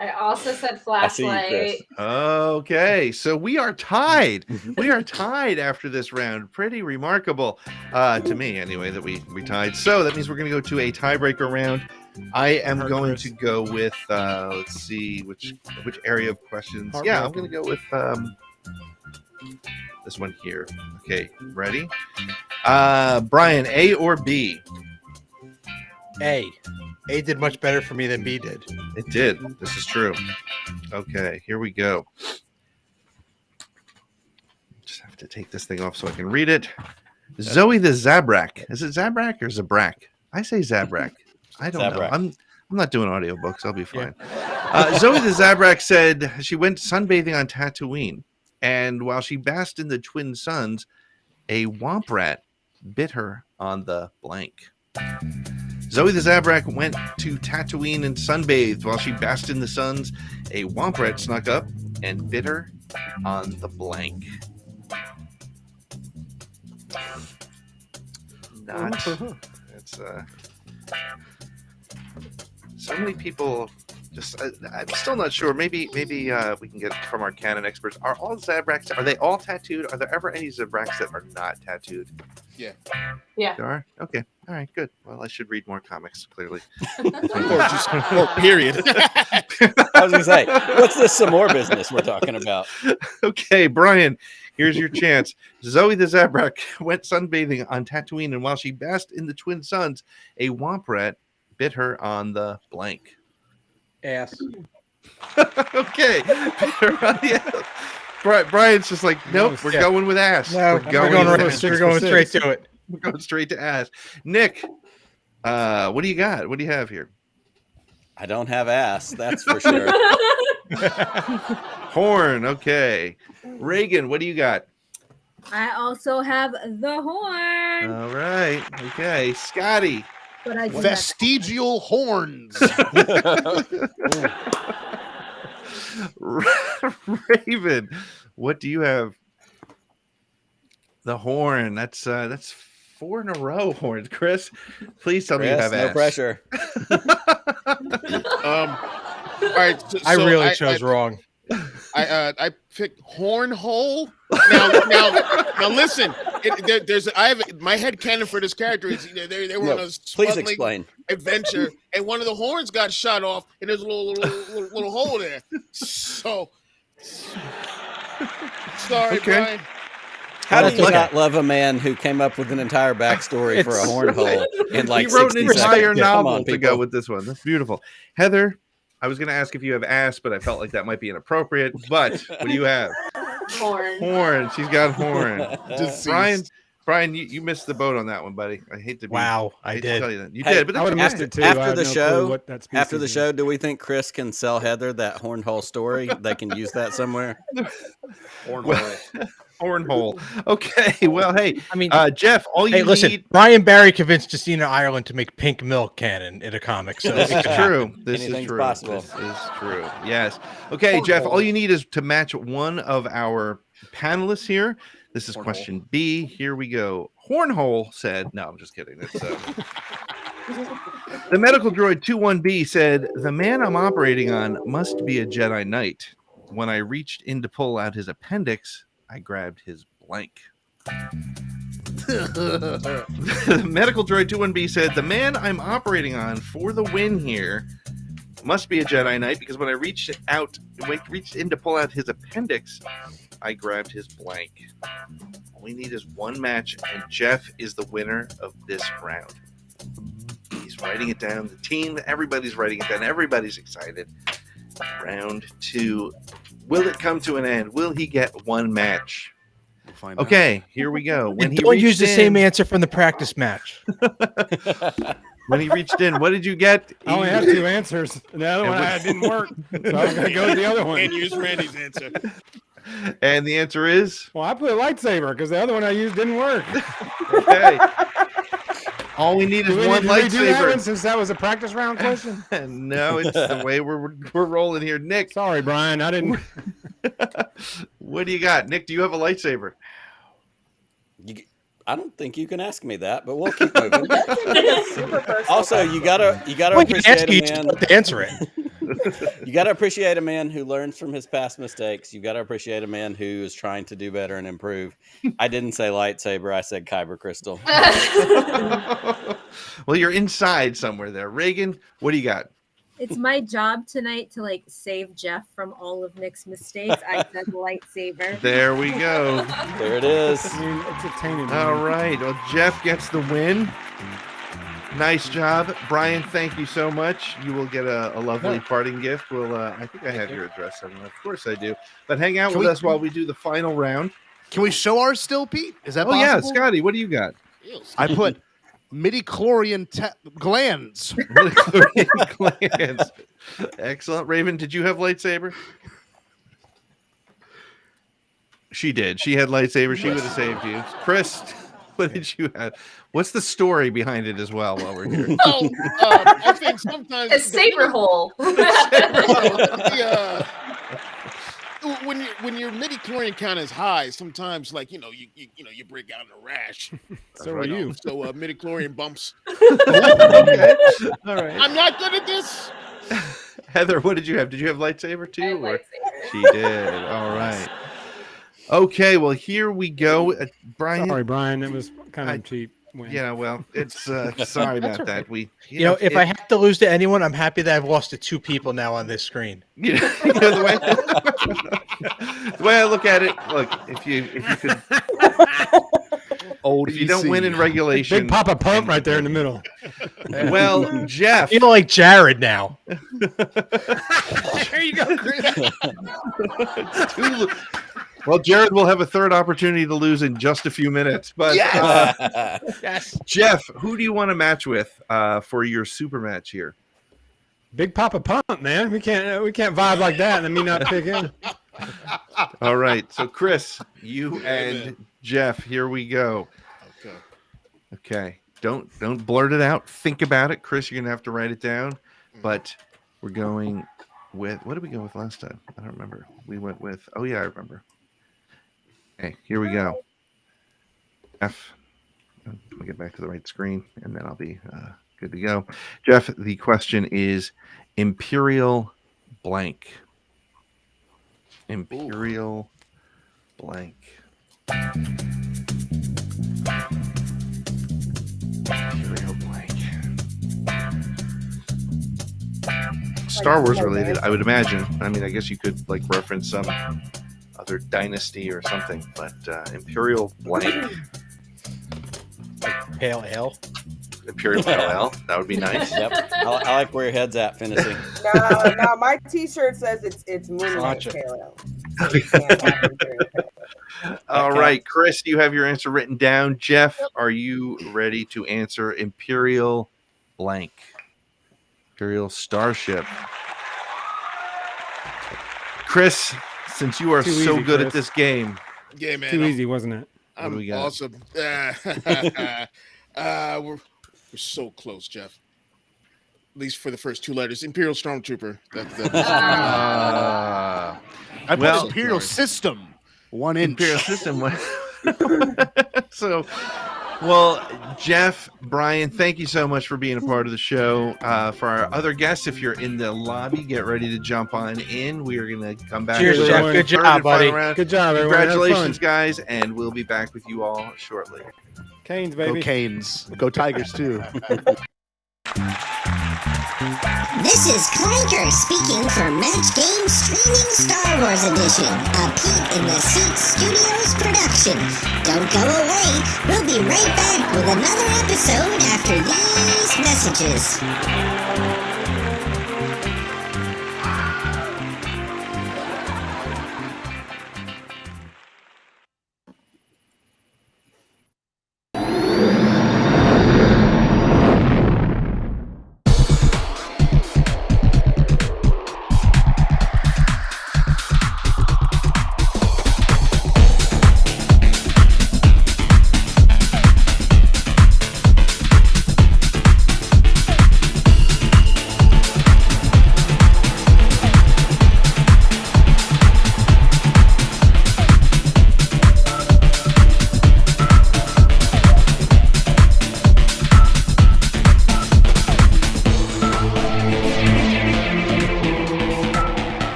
G: I also said
C: I see you, Chris.
G: flashlight.
B: Okay, so we are tied. We are tied after this round. Pretty remarkable to me, anyway, that we tied. So that means we're going to go to a tiebreaker round. I am going to go with let's see which area of questions. Yeah, I'm going to go with this one here. Okay, ready? Brian, A or B?
L: A. A did much better for me than B did.
B: It did. This is true. Okay, here we go. Just have to take this thing off so I can read it. Zoe the Zabrak. Is it Zabrak or Zabrak? I say Zabrak. I don't know.
C: Zabrak.
B: I'm not doing audiobooks. I'll be fine. Zoe the Zabrak said she went sunbathing on Tatooine, and while she basked in the twin suns, a womp rat bit her on the blank. Zoe the Zabrak went to Tatooine and sunbathed. While she basked in the suns, a womp rat snuck up and bit her on the blank. Not. It's so many people. Just, I'm still not sure. Maybe we can get from our canon experts. Are all Zabraks? Are they all tattooed? Are there ever any Zabraks that are not tattooed?
E: Yeah.
G: Yeah.
B: There are. Okay. All right. Good. Well, I should read more comics. Clearly.
E: or period.
C: I was going to say, what's this some more business we're talking about?
B: Okay, Brian. Here's your chance. Zoe the Zabrak went sunbathing on Tatooine, and while she basked in the twin suns, a womp rat bit her on the blank.
L: Ass.
B: Okay. Brian's just like, nope, we're going with ass.
L: No,
B: we're going
L: straight to it.
B: We're going straight to ass. Nick, what do you got? What do you have here?
C: I don't have ass, that's for sure.
B: Horn. Okay. Reagan, what do you got?
D: I also have the horn.
B: All right. Okay. Scotty.
D: But I
J: Vestigial horns.
B: Raven, what do you have? The horn. That's 4 in a row. Horns. Chris, please tell me you
C: Chris,
B: have
C: no
B: ass.
C: pressure.
E: All right.
L: I really chose wrong.
E: I picked hornhole. Now listen. My head canon for this character is they were on a
C: Please
E: smuggling
C: explain.
E: adventure, and one of the horns got shot off, and there's a little hole there. So sorry,
B: Okay.
E: Brian.
C: How do you not love a man who came up with an entire backstory for a hornhole in like
B: he wrote
C: 60
B: an entire
C: seconds? Yeah, come
B: novel
C: on,
B: to
C: people.
B: go with this one. That's beautiful. Heather, I was going to ask if you have ass, but I felt like that might be inappropriate. But what do you have?
G: Horn.
B: Horn. She's got horn.
E: Deceased.
B: Brian, you missed the boat on that one, buddy. I hate to be.
L: Wow, I
B: hate to
L: did.
B: tell you that. You
C: Hey,
B: did, but
K: I would
B: that's
K: have
B: okay.
K: missed it too. I
C: After
K: have
C: the
K: no clue
C: show,
K: what that
C: after the
K: species
C: show, do we think Chris can sell Heather that hornhole story? They can use that somewhere.
B: Hornhole. Okay. Well, hey,
L: I mean,
B: Jeff, all you
L: hey, listen.
B: need.
L: Brian Barry convinced Justina Ireland to make Pink Milk canon in a comic. So
B: This
L: it
B: is
L: could happen.
B: true. This is
C: Anything's
B: true.
C: possible.
B: This is true. Yes. Okay, Jeff, all you need is to match one of our panelists here. This is question B. Here we go. Hornhole said, no, I'm just kidding. It's, the medical droid 21B said, the man I'm operating on must be a Jedi Knight. When I reached in to pull out his appendix, I grabbed his blank. The medical droid 21B said, the man I'm operating on for the win here must be a Jedi Knight because when I reached in to pull out his appendix, I grabbed his blank. All we need is one match, and Jeff is the winner of this round. He's writing it down. The team, everybody's writing it down. Everybody's excited. Round 2. Will it come to an end? Will he get one match?
J: We'll find out.
B: Okay, here we go. When he
L: Don't use
B: reached
L: the same
B: in-
L: answer from the practice match.
B: When he reached in, what did you get?
K: I only had 2 answers. And the other one I had didn't work. So I was going to go with the other one.
E: And use Randy's answer.
B: And the answer is?
K: Well, I put a lightsaber because the other one I used didn't work.
B: Okay. All we need is
K: Do we
B: one
K: need to redo that one
B: lightsaber.
K: since that was a practice round question?
B: No, it's the way we're rolling here. Nick,
K: Sorry, Brian. I didn't.
B: what do you got? Nick, do you have a lightsaber?
C: I don't think you can ask me that, but we'll keep moving.
F: Super personal
C: Also, you gotta
L: We can ask
C: appreciate
L: you
C: a
L: just
C: man.
L: have to answer it.
C: You gotta appreciate a man who learns from his past mistakes. You gotta appreciate a man who is trying to do better and improve. I didn't say lightsaber. I said kyber crystal.
B: Well, you're inside somewhere there. Reagan, what do you got?
D: It's my job tonight to like save Jeff from all of Nick's mistakes. I said lightsaber.
B: There we go.
C: There it is.
K: I mean, it's a tainted.
B: All right. Well, Jeff gets the win. Nice job, Brian. Thank you so much. You will get a lovely parting gift. Well, I think I have your address somewhere. Of course I do. But hang out
J: Can
B: with
J: we-
B: us while we do the final round.
J: Can we show ours still, Pete? Is that
B: Oh yeah,
J: possible?
B: Scotty, what do you got?
J: I put midi-chlorian glands.
B: Glands. Excellent. Raven, did you have lightsaber? She did. She had lightsaber. She would have saved you. Chris, what did you have? What's the story behind it as well while we're here?
E: Oh, I think sometimes
G: A saber hole.
E: when your midi-chlorian count is high, sometimes like you break out in a rash.
K: So are you.
E: So midi-chlorian bumps.
B: Okay. All right.
E: I'm not good at this.
B: Heather, what did you have? Did you have lightsaber too?
G: I had
B: or-
G: lightsaber.
B: She did. All right. Okay, well here we go. Brian.
K: Sorry, Brian. It was kind of
B: I-
K: cheap. Win.
B: Yeah, well, it's sorry about that. We
L: You know, if I have to lose to anyone, I'm happy that I've lost to 2 people now on this screen.
B: you know, the way I look at it, look, if you could
J: Old
B: if you don't win in
J: EC.
B: regulation,
K: Big Papa Pump right there in the middle.
B: well, Jeff,
L: You know, like Jared now.
J: There you go, Chris.
B: well, Jared will have a third opportunity to lose in just a few minutes. But
L: Yes.
B: Jeff, who do you want to match with for your super match here?
K: Big Papa Pump, man. We can't vibe like that and then me not pick him.
B: All right, so Chris, you and Jeff, here we go. Okay. Don't blurt it out. Think about it, Chris. You're gonna have to write it down. But we're going with what did we go with last time? I don't remember. We went with I remember. Okay, here we go. We'll get back to the right screen, and then I'll be good to go. Jeff, the question is Imperial blank. Imperial blank. Imperial blank. Star Wars related, I would imagine. I mean, I guess you could like reference some other dynasty or something, but Imperial blank.
L: Like pale ale.
B: Imperial pale ale. That would be nice.
C: Yep. I like where your head's at, Fantasy.
F: No, my T-shirt says it's Moonlight Pale Ale.
B: All right, Chris, you have your answer written down. Jeff, are you ready to answer Imperial blank? Imperial Starship. Chris, since you are
K: Too
B: so
K: easy,
B: good
K: Chris.
B: at this game,
E: Yeah, man.
K: Too easy, wasn't it?
B: What do we got?
E: Awesome. We're so close, Jeff. At least for the first two letters. Imperial Stormtrooper.
J: I put
B: well,
J: Imperial System 1 inch.
B: Imperial System. So, well, Jeff, Brian, thank you so much for being a part of the show. For our other guests, if you're in the lobby, get ready to jump on in. We are going to come back.
L: Cheers,
B: for the
L: Jeff.
B: third
L: Good job,
B: and final
L: buddy.
B: round.
K: Good job, everyone. Have
B: Congratulations,
K: fun.
B: guys, and we'll be back with you all shortly.
K: Canes,
J: Go
K: baby.
J: Canes. Go Tigers, too.
A: This is Clanker speaking for Match Game Streaming Star Wars Edition, a Pete in the Seat Studios production. Don't go away. We'll be right back with another episode after these messages.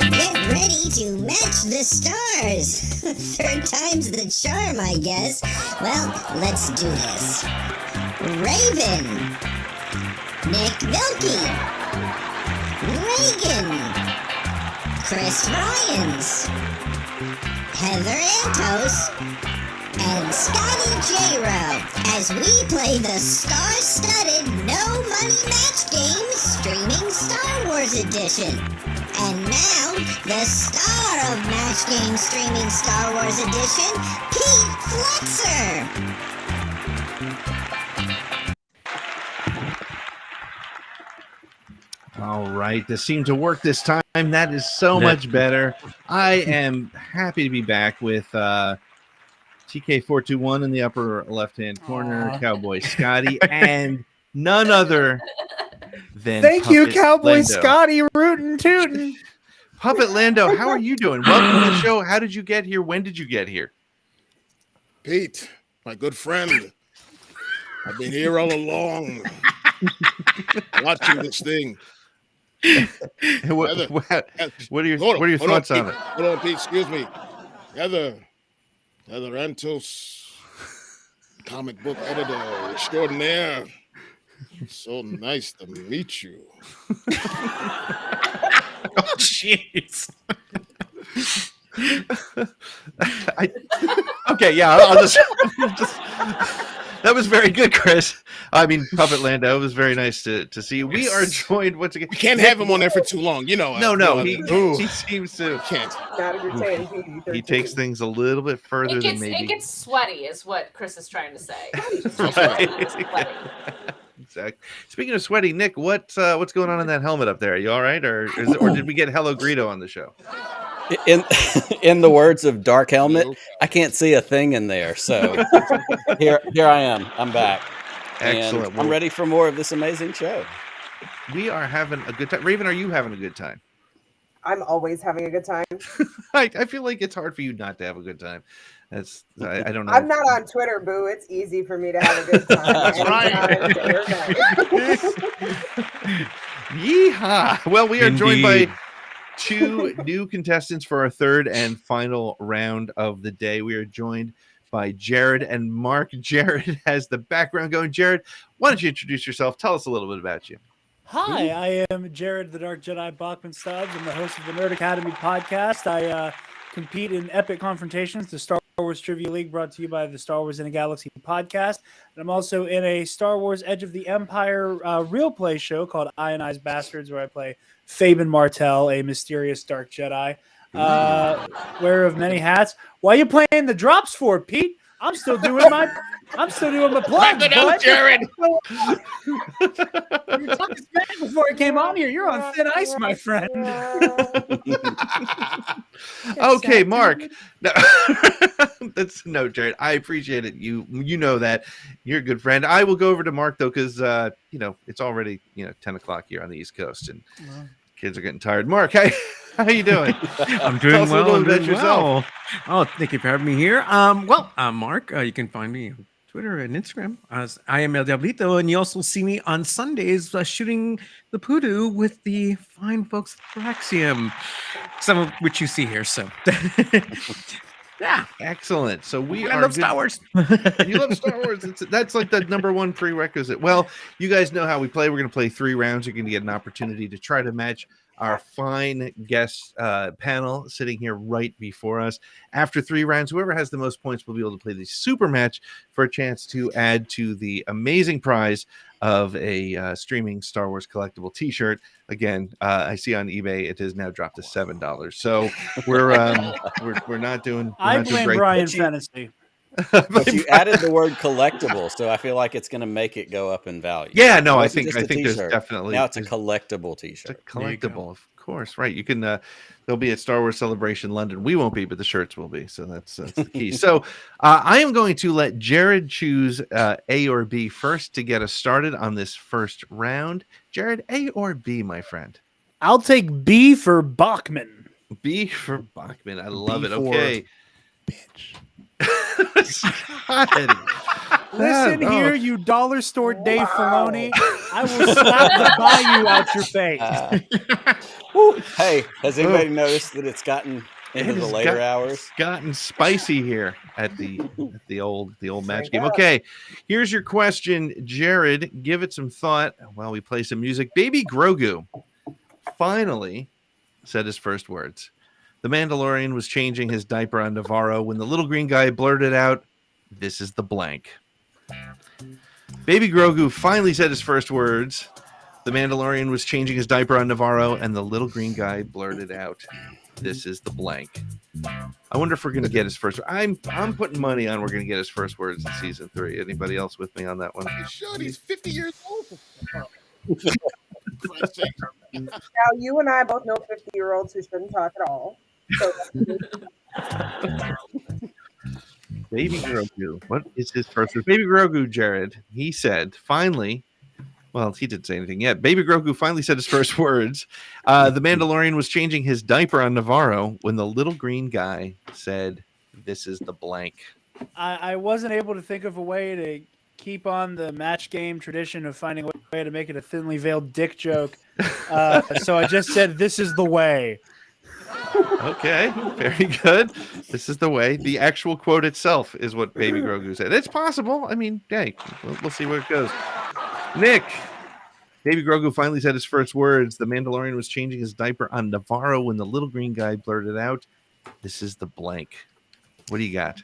A: Get ready to match the stars. Third time's the charm, I guess. Well, let's do this. Raven. Nick Milky. Reagan. Chris Ryans. Heather Antos. And Scotty J-Ro as we play the star-studded No Money Match Game Streaming Star Wars Edition. And now, the star of Match Game Streaming Star Wars Edition, Pete Flexer.
B: All right, this seemed to work this time. That is so much better. I am happy to be back with TK421 in the upper left-hand corner, Cowboy Scotty, and none other than
I: Thank you,
B: Puppet
I: Cowboy
B: Lando.
I: Scotty, rootin' tootin'.
B: Puppet Lando, how are you doing? Welcome to the show. How did you get here? When did you get here?
E: Pete, my good friend. I've been here all along. Watching this thing.
B: What are your
E: Hold
B: thoughts on
E: Pete.
B: it?
E: Hold on, Pete. Excuse me. Heather, Heather Antos, comic book editor extraordinaire. So nice to meet you.
B: Oh, jeez. Okay, yeah, I'll just. That was very good, Chris. I mean, Puppet Lando, it was very nice to see you. We are joined once again.
E: We can't have him on there for too long, you know.
B: No, he seems to.
E: Can't.
F: Not if you're saying PG-13.
B: He takes things a little bit further than maybe.
G: It gets sweaty, is what Chris is trying to say.
B: Right. Exactly. Speaking of sweaty, Nick, what's going on in that helmet up there? Are you all right, or did we get Hello Greedo on the show?
C: In the words of Dark Helmet, I can't see a thing in there. So here I am. I'm back.
B: Excellent.
C: And I'm ready for more of this amazing show.
B: We are having a good time. Raven, are you having a good time?
F: I'm always having a good time.
B: I feel like it's hard for you not to have a good time. I don't know.
F: I'm not on Twitter, boo. It's easy for me to have a good time.
B: That's Yeehaw! Well, we are joined by two new contestants for our third and final round of the day. We are joined by Jared and Mark. Jared has the background going. Jared, why don't you introduce yourself? Tell us a little bit about you.
M: Hi, I am Jared the Dark Jedi Bachman Stubbs. I'm the host of the Nerd Academy podcast. I compete in epic confrontations, the Star Wars Trivia League, brought to you by the Star Wars in a Galaxy podcast. And I'm also in a Star Wars Edge of the Empire real play show called Ionized Bastards, where I play Fabian Martell, a mysterious Dark Jedi. Wearer of many hats. Why are you playing the drops for, Pete? I'm still doing my plug.
E: Wrap it up, Jared.
M: You were talking smack before I came on here. You're on thin ice, my friend.
B: Okay, Mark. No, Jared. I appreciate it. You know that. You're a good friend. I will go over to Mark though, because it's already 10 o'clock here on the East Coast, and kids are getting tired. Mark, how you doing?
N: I'm doing well. I'm doing well. Oh, thank you for having me here. I'm Mark. You can find me on Twitter and Instagram as I am El Diablito, and you also see me on Sundays shooting the Poodoo with the fine folks at Thraxium, some of which you see here. So, yeah,
B: excellent. So
N: I love Star Wars.
B: You love Star Wars. That's like the number one prerequisite. Well, you guys know how we play. We're going to play 3 rounds. You're going to get an opportunity to try to match our fine guest panel sitting here right before us. After 3 rounds, whoever has the most points will be able to play the super match for a chance to add to the amazing prize of a streaming Star Wars collectible T-shirt. Again, I see on eBay it has now dropped to $7. So we're not doing.
M: I blame Brian Fennessy.
C: But you added the word collectible, so I feel like it's going to make it go up in value.
B: Yeah, no, I think there's definitely
C: now it's a collectible T-shirt.
B: It's a collectible, of course, right? You can. There'll be a Star Wars Celebration London. We won't be, but the shirts will be. So that's the key. So I am going to let Jared choose A or B first to get us started on this first round. Jared, A or B, my friend?
M: I'll take B for Bachman.
B: B for Bachman. I love
M: B
B: it.
M: for
B: Okay.
M: Bitch.
B: Listen
M: here, you dollar store Dave Filoni. I will slap the bayou out your face.
C: Hey, has anybody noticed that it's gotten into the later hours?
B: Gotten spicy here at the old match game. Okay, here's your question, Jared. Give it some thought while we play some music. Baby Grogu finally said his first words. The Mandalorian was changing his diaper on Navarro when the little green guy blurted out, "This is the blank." Baby Grogu finally said his first words. The Mandalorian was changing his diaper on Navarro, and the little green guy blurted out, "This is the blank." I wonder if we're going to get his first. I'm putting money on we're going to get his first words in season 3. Anybody else with me on that one?
E: Sure, he's 50 years old.
F: Now, you and I both know 50-year-olds who shouldn't talk at all. So
B: Baby Grogu. What is his first word? Baby Grogu, Jared. He said, finally, well, he didn't say anything yet. Baby Grogu finally said his first words. The Mandalorian was changing his diaper on Navarro when the little green guy said, "This is the blank."
M: I wasn't able to think of a way to keep on the match game tradition of finding a way to make it a thinly veiled dick joke. So I just said, "This is the way."
B: Okay, very good. This is the way. The actual quote itself is what Baby Grogu said. It's possible. I mean, hey, we'll see where it goes. Nick, Baby Grogu finally said his first words. The Mandalorian was changing his diaper on Navarro when the little green guy blurted out, "This is the blank." What do you got?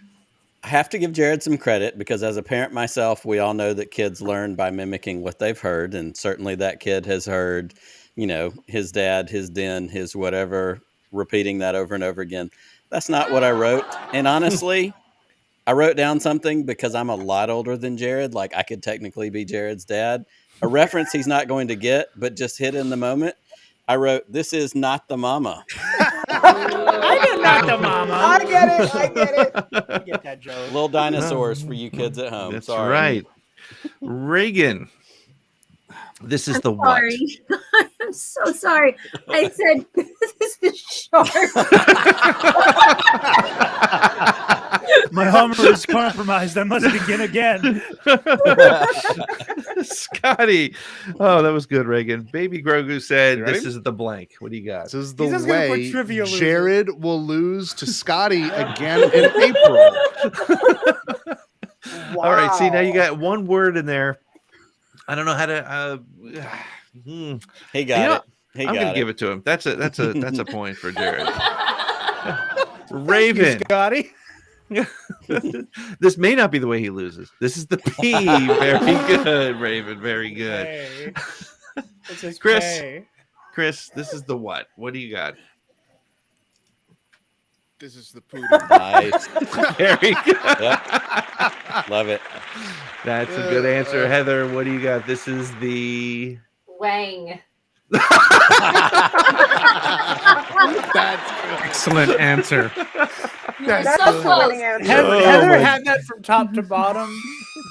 C: I have to give Jared some credit because as a parent myself, we all know that kids learn by mimicking what they've heard. And certainly that kid has heard, his dad, his den, his whatever, repeating that over and over again. That's not what I wrote. And honestly, I wrote down something because I'm a lot older than Jared. Like I could technically be Jared's dad. A reference he's not going to get, but just hit in the moment. I wrote, "This is not the mama."
M: I did not the mama.
F: I get it. I
M: get that joke.
C: Little dinosaurs for you kids at home.
B: That's
C: Sorry.
B: right. Reagan, this is the what?
D: Sorry. I'm so sorry. I said, "This is the shark."
M: My Hummer is compromised. I must begin again.
B: Scotty. Oh, that was good, Reagan. Baby Grogu said,
J: You ready?
B: "This is the blank." What do you got?
J: This is
M: He's
J: the
M: just gonna put
J: way
M: trivia losers.
J: Jared will lose to Scotty again in April.
B: All right. See, now you got one word in there. I don't know how to.
C: He got it. He
B: I'm
C: got
B: gonna
C: it.
B: give it to him. That's a point for Jared. Raven.
M: Scotty.
B: This may not be the way he loses. This is the P. Very good, Raven. Very good.
M: Hey. This is
B: Chris.
M: Pay.
B: Chris, this is the what? What do you got?
E: This is the poodle.
C: Nice.
B: Very good.
C: Yep. Love it.
B: That's a good answer, Heather. What do you got? This is the
G: Wang.
N: Excellent answer.
G: That's
F: a
G: so close.
F: winning answer.
M: Heather had that from top to bottom.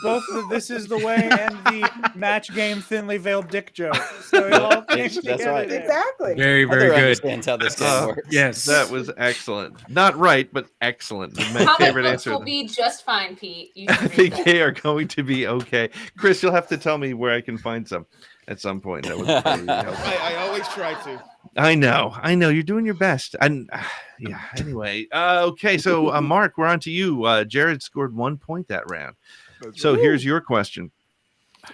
M: Both the "This is the way" and the match game thinly veiled dick joke. So it all came
C: That's
M: together
C: right.
M: there.
F: Exactly.
N: Very,
C: Heather
N: very good.
C: understands how this game works.
N: Yes.
B: that was excellent. Not right, but excellent. My
G: Comic
B: favorite
G: books
B: answer.
G: will be just fine, Pete. You
B: I
G: should read
B: think
G: them.
B: they are going to be okay. Chris, you'll have to tell me where I can find some at some point. That would be very helpful.
E: I always try to.
B: I know. You're doing your best. And yeah. Anyway, okay. So, Mark, we're on to you. Jared scored 1 point that round. So here's your question.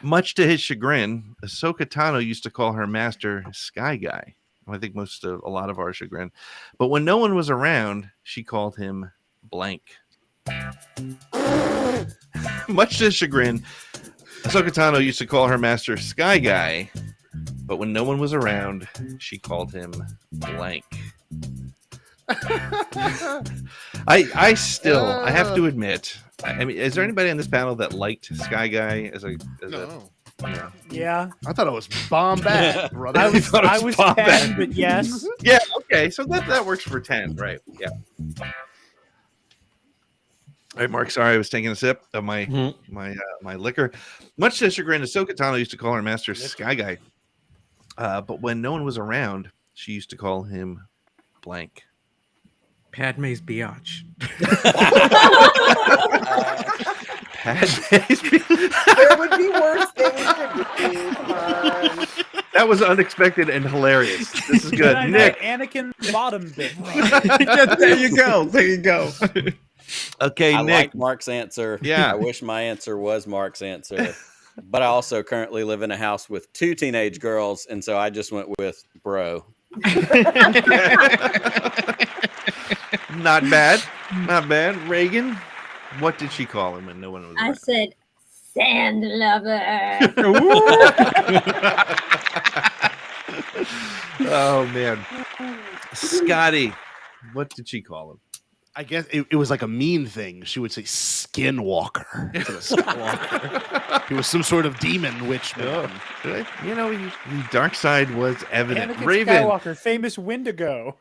B: Much to his chagrin, Ahsoka Tano used to call her master Sky Guy. I think a lot of our chagrin. But when no one was around, she called him blank. Much to his chagrin, Ahsoka Tano used to call her master Sky Guy. But when no one was around, she called him blank. I still, I have to admit, I mean, is there anybody on this panel that liked Sky Guy as a
M: Yeah.
J: I thought it was Bombad, brother.
M: I was,
B: thought it was
M: I was
B: Bombad.
M: 10, but yes.
B: Yeah, okay, so that works for 10, right? Yeah. All right, Mark. Sorry, I was taking a sip of my my liquor. Much to his chagrin, Ahsoka Tano used to call her master Sky Guy, but when no one was around, she used to call him blank.
N: Padme's biatch.
B: Padme's
F: There would be worse things to do. Come on.
B: That was unexpected and hilarious. This is good.
M: And
B: Nick.
M: Anakin bottom bit.
N: There you go. There you go.
B: Okay,
C: I
B: Nick.
C: like Mark's answer.
B: Yeah.
C: I wish my answer was Mark's answer. But I also currently live in a house with 2 teenage girls, and so I just went with bro.
B: Not bad. Not bad. Reagan, what did she call him when no one was
D: I
B: around?
D: said, "Sand lover."
B: Oh, man. Scotty, what did she call him?
J: I guess it was like a mean thing. She would say Skinwalker. To the Skywalker. He was some sort of demon witch man.
B: Good. You know, the dark side was evident.
M: Anakin
B: Raven.
M: Skywalker, famous Wendigo.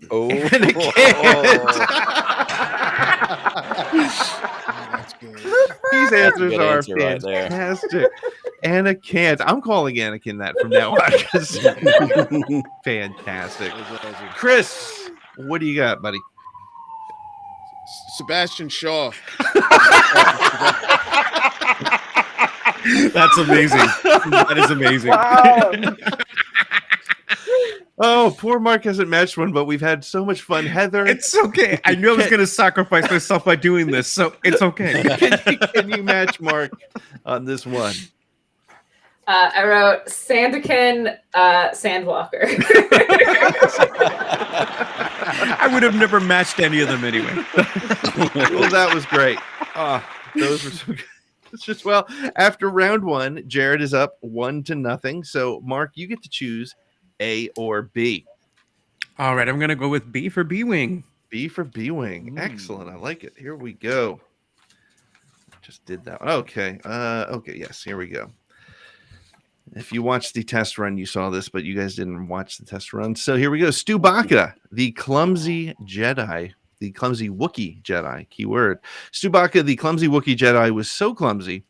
C: Oh,
B: And a
E: That's good.
B: These
C: That's a
B: answers
C: good
B: are
C: answer right there.
B: fantastic. Anna can't. I'm calling Anakin that from now on. 'Cause fantastic. Chris, what do you got, buddy?
E: Sebastian Shaw.
N: That's amazing. That is amazing.
F: Wow.
B: Oh, poor Mark hasn't matched one, but we've had so much fun. Heather,
N: It's okay. I knew I was going to sacrifice myself by doing this, so it's okay.
B: can you match Mark on this one?
G: I wrote Sandakin Sandwalker.
N: I would have never matched any of them anyway.
B: Well, that was great. Those were so good. It's just, well, after round one, Jared is up 1-0. So, Mark, you get to choose A or B.
N: All right, I'm going to go with B for B-Wing.
B: B for B-Wing. Excellent. I like it. Here we go. Just did that one. Okay. Okay, yes, here we go. If you watched the test run, you saw this, but you guys didn't watch the test run. So here we go. Stubaka, the clumsy Jedi, the clumsy Wookiee Jedi, keyword. Stubaka, the clumsy Wookiee Jedi, was so clumsy.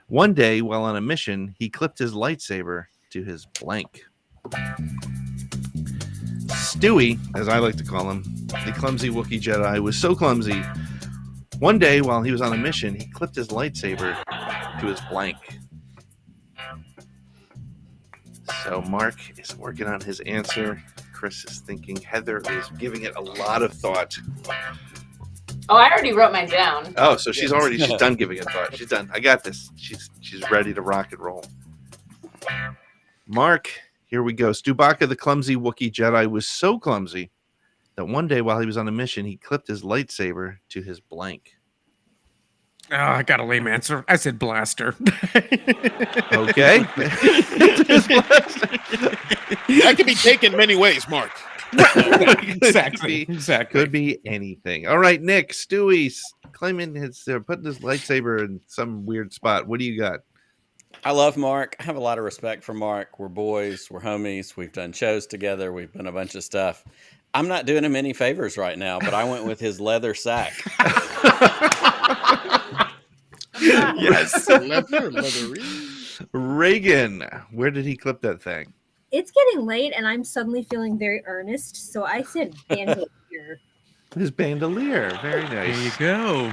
B: One day, while on a mission, he clipped his lightsaber to his blank. Stewie, as I like to call him, the clumsy Wookiee Jedi, was so clumsy. One day, while he was on a mission, he clipped his lightsaber to his blank. So Mark is working on his answer. Chris is thinking. Heather is giving it a lot of thought.
G: Oh, I already wrote mine down.
B: Oh, so she's done giving it thought. She's done. I got this. She's ready to rock and roll. Mark, here we go. Stubaka, the clumsy Wookiee Jedi, was so clumsy that one day while he was on a mission, he clipped his lightsaber to his blank.
N: Oh, I got a lame answer. I said blaster.
B: Okay.
E: That can be taken many ways, Mark.
N: Exactly.
B: Could be anything. All right, Nick, Stewie's claiming putting his lightsaber in some weird spot. What do you got?
C: I love Mark. I have a lot of respect for Mark. We're boys. We're homies. We've done shows together. We've done a bunch of stuff. I'm not doing him any favors right now, but I went with his leather sack.
B: Yes.
E: Leathery.
B: Reagan, where did he clip that thing?
D: It's getting late, and I'm suddenly feeling very earnest, so I said bandolier.
B: His bandolier. Very nice.
N: There you go.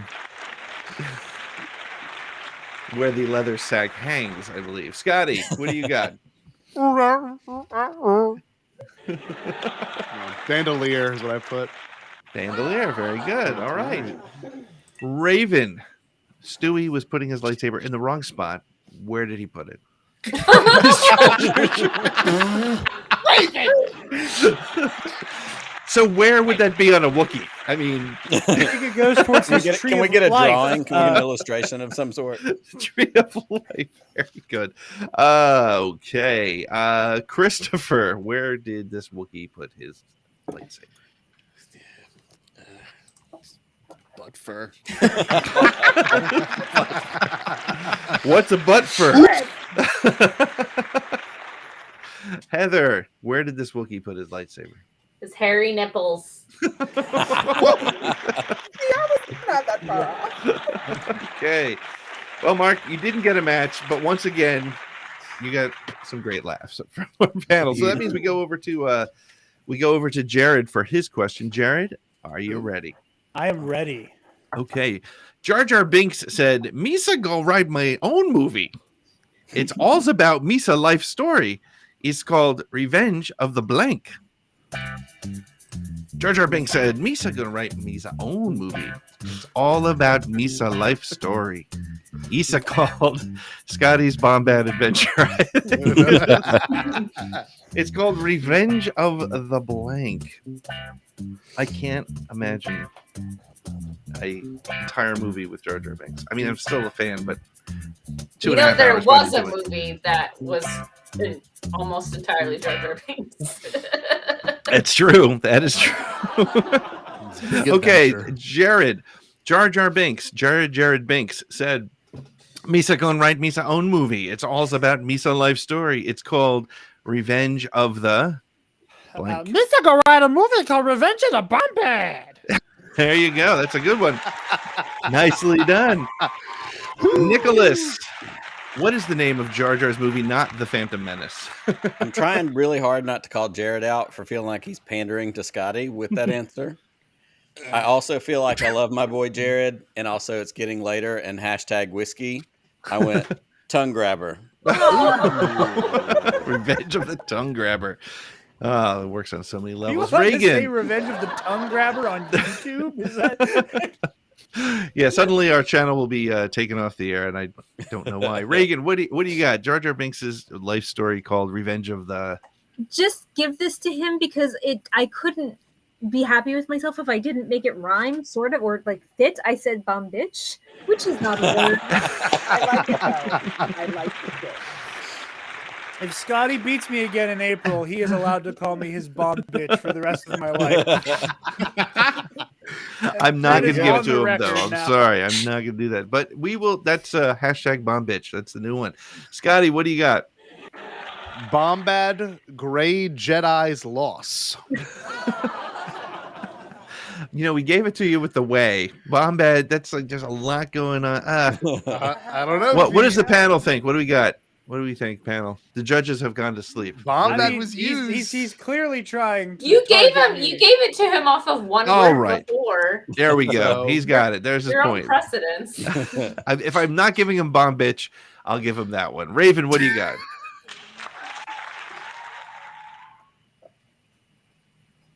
B: Where the leather sack hangs, I believe. Scotty, what do you got?
J: Bandolier is what I put.
B: Bandolier. Very good. All right. Raven. Stewie was putting his lightsaber in the wrong spot. Where did he put it? So where would that be on a Wookiee? I mean,
M: I think it goes towards his tree
C: Can we
M: of
C: get a
M: life.
C: drawing? Can we get an illustration of some sort?
B: Tree of life. Very good. Okay. Christopher, where did this Wookiee put his lightsaber?
E: Butt fur.
B: What's a butt fur? Heather, where did this Wookiee put his lightsaber?
G: His hairy nipples.
F: Not that far off.
B: Okay. Well, Mark, you didn't get a match, but once again, you got some great laughs from our panel. So that means we go over to Jared for his question. Jared, are you ready?
M: I am ready.
B: Okay. Jar Jar Binks said, Misa go write my own movie. It's all about Misa life story. It's called Revenge of the Blank. Jar Jar Binks said, Misa gonna write Misa own movie. It's all about Misa life story. Isa called Scotty's Bombad Adventure. It's called Revenge of the Blank. I can't imagine an entire movie with Jar Jar Binks. I mean, I'm still a fan, but
G: There was a movie that was almost entirely Jar Jar Binks.
B: That's true. That is true. Okay, Jared. Jar Jar Binks. Jared Binks said, Misa gonna write Misa own movie. It's all about Misa life story. It's called Revenge of the Blank.
M: Mr. Go write a movie called Revenge of the Bombad.
B: There you go. That's a good one. Nicely done. Nicholas, what is the name of Jar Jar's movie, not The Phantom Menace?
C: I'm trying really hard not to call Jared out for feeling like he's pandering to Scotty with that answer. I also feel like I love my boy Jared, and also it's getting later and hashtag whiskey. I went tongue grabber.
B: Revenge of the Tongue Grabber. Oh, it works on so many
M: You
B: levels.
M: want to say
B: Reagan.
M: Revenge of the Tongue Grabber on YouTube? Is that?
B: Yeah, suddenly our channel will be taken off the air, and I don't know why. Reagan, what do you got? Jar Jar Binks' life story called Revenge of the...
D: Just give this to him because I couldn't be happy with myself if I didn't make it rhyme, sort of, or like fit. I said bum bitch, which is not a word.
F: I like it though. I like it.
M: If Scotty beats me again in April, he is allowed to call me his bomb bitch for the rest of my life.
B: I'm not
M: That
B: going to
M: is
B: give
M: on
B: it to
M: the
B: him,
M: record
B: though. I'm
M: now.
B: sorry. I'm not going to do that. But we will. That's hashtag bomb bitch. That's the new one. Scotty, what do you got?
J: Bombad Gray Jedi's loss.
B: You know, we gave it to you with the way. Bombad, that's like there's a lot going on.
J: I don't know.
B: What does the panel think? What do we got? What do we think, panel? The judges have gone to sleep.
J: Bombad
M: mean,
J: was
M: he's-
J: used.
M: He's clearly trying. To
G: You gave
M: target
G: him.
M: me.
G: You gave it to him off of one
B: All
G: word
B: right.
G: before.
B: There we go.
J: So-
B: He's got it. There's his
G: Your own
B: point.
G: precedence.
B: If I'm not giving him bomb bitch, I'll give him that one. Raven, what do you got?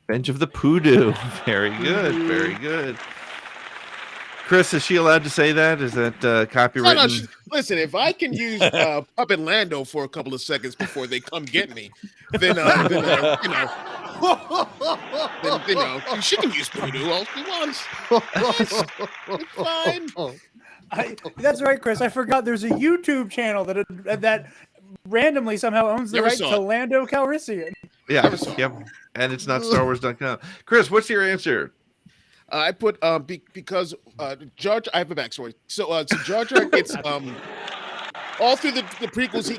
B: Bench of the Poodoo. Very good. Very good. Chris, is she allowed to say that? Is that copywritten?
E: Listen, if I can use Puppet Lando for a couple of seconds before they come get me, then you know, she can use Voodoo all she wants. It's fine.
M: That's right, Chris. I forgot there's a YouTube channel that randomly somehow owns the
E: Never
M: right
E: saw
M: to
E: it.
M: Lando Calrissian.
B: Yeah. Yep. And it's not StarWars.com. Chris, what's your answer?
E: I put because Jar Jar, I have a backstory. So Jar Jar gets all through the prequels he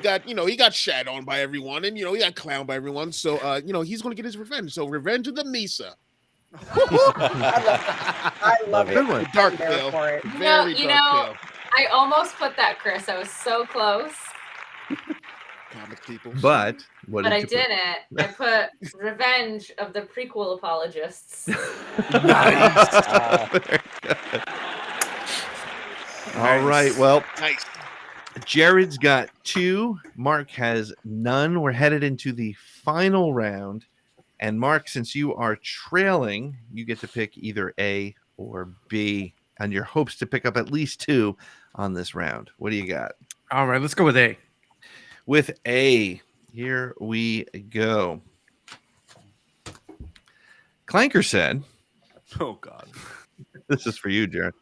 E: got shat on by everyone, and he got clowned by everyone. So he's gonna get his revenge. So Revenge of the Misa.
F: I love it.
B: Good one.
E: Dark
F: I'm there
E: Tale.
F: for it.
E: Very
G: you
E: dark
G: know,
E: tale.
G: I almost put that, Chris. I was so close,
E: Comic people.
B: But what
G: but
B: did
G: I
B: you put?
G: didn't. I put Revenge of the Prequel Apologists.
B: All right. Well,
E: Nice.
B: Jared's got 2. Mark has none. We're headed into the final round. And Mark, since you are trailing, you get to pick either A or B on your hopes to pick up at least 2 on this round. What do you got?
N: All right, let's go with A.
B: With A, here we go. Clanker said,
J: Oh God.
B: this is for you, Jared.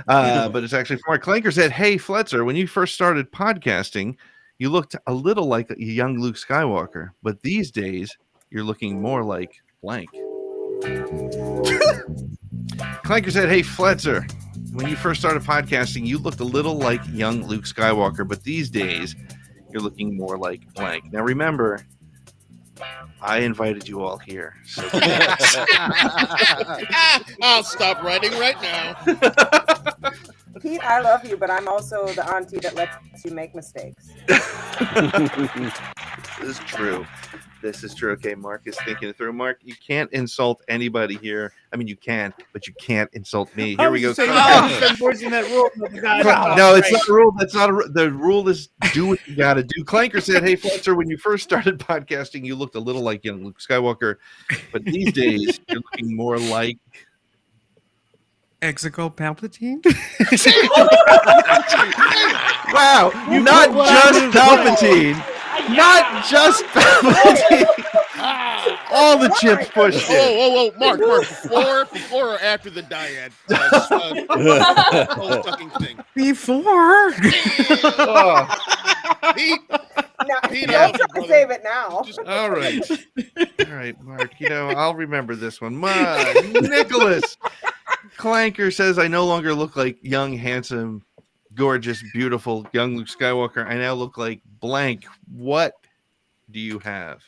B: But it's actually for Mark. Clanker said, "Hey, Fletzer, when you first started podcasting, you looked a little like a young Luke Skywalker, but these days you're looking more like blank." Clanker said, "Hey, Fletzer, when you first started podcasting, you looked a little like young Luke Skywalker, but these days you're looking more like blank." Now, remember, I invited you all here. So
E: I'll stop writing right now.
F: Pete, I love you, but I'm also the auntie that lets you make mistakes.
B: This is true. This is true. Okay, Mark is thinking it through. Mark, you can't insult anybody here. I mean, you can, but you can't insult me. Here we go.
M: That rule.
B: No, it's not a rule. That's not the rule. Is do what you got to do. Clanker said, "Hey, Fletcher, when you first started podcasting, you looked a little like young Luke Skywalker, but these days you're looking more like."
N: Exegol Palpatine?
B: Wow, not just Palpatine. Not just Palpatine. All the chips pushed in.
E: Whoa, Mark, before or after the dyad? Whole fucking thing.
N: Before.
E: Pete, Pete,
F: Don't try to save it now.
B: All right, Mark. I'll remember this one. Nicholas Clanker says, "I no longer look like young, handsome, gorgeous, beautiful young Luke Skywalker. I now look like blank. What do you have?"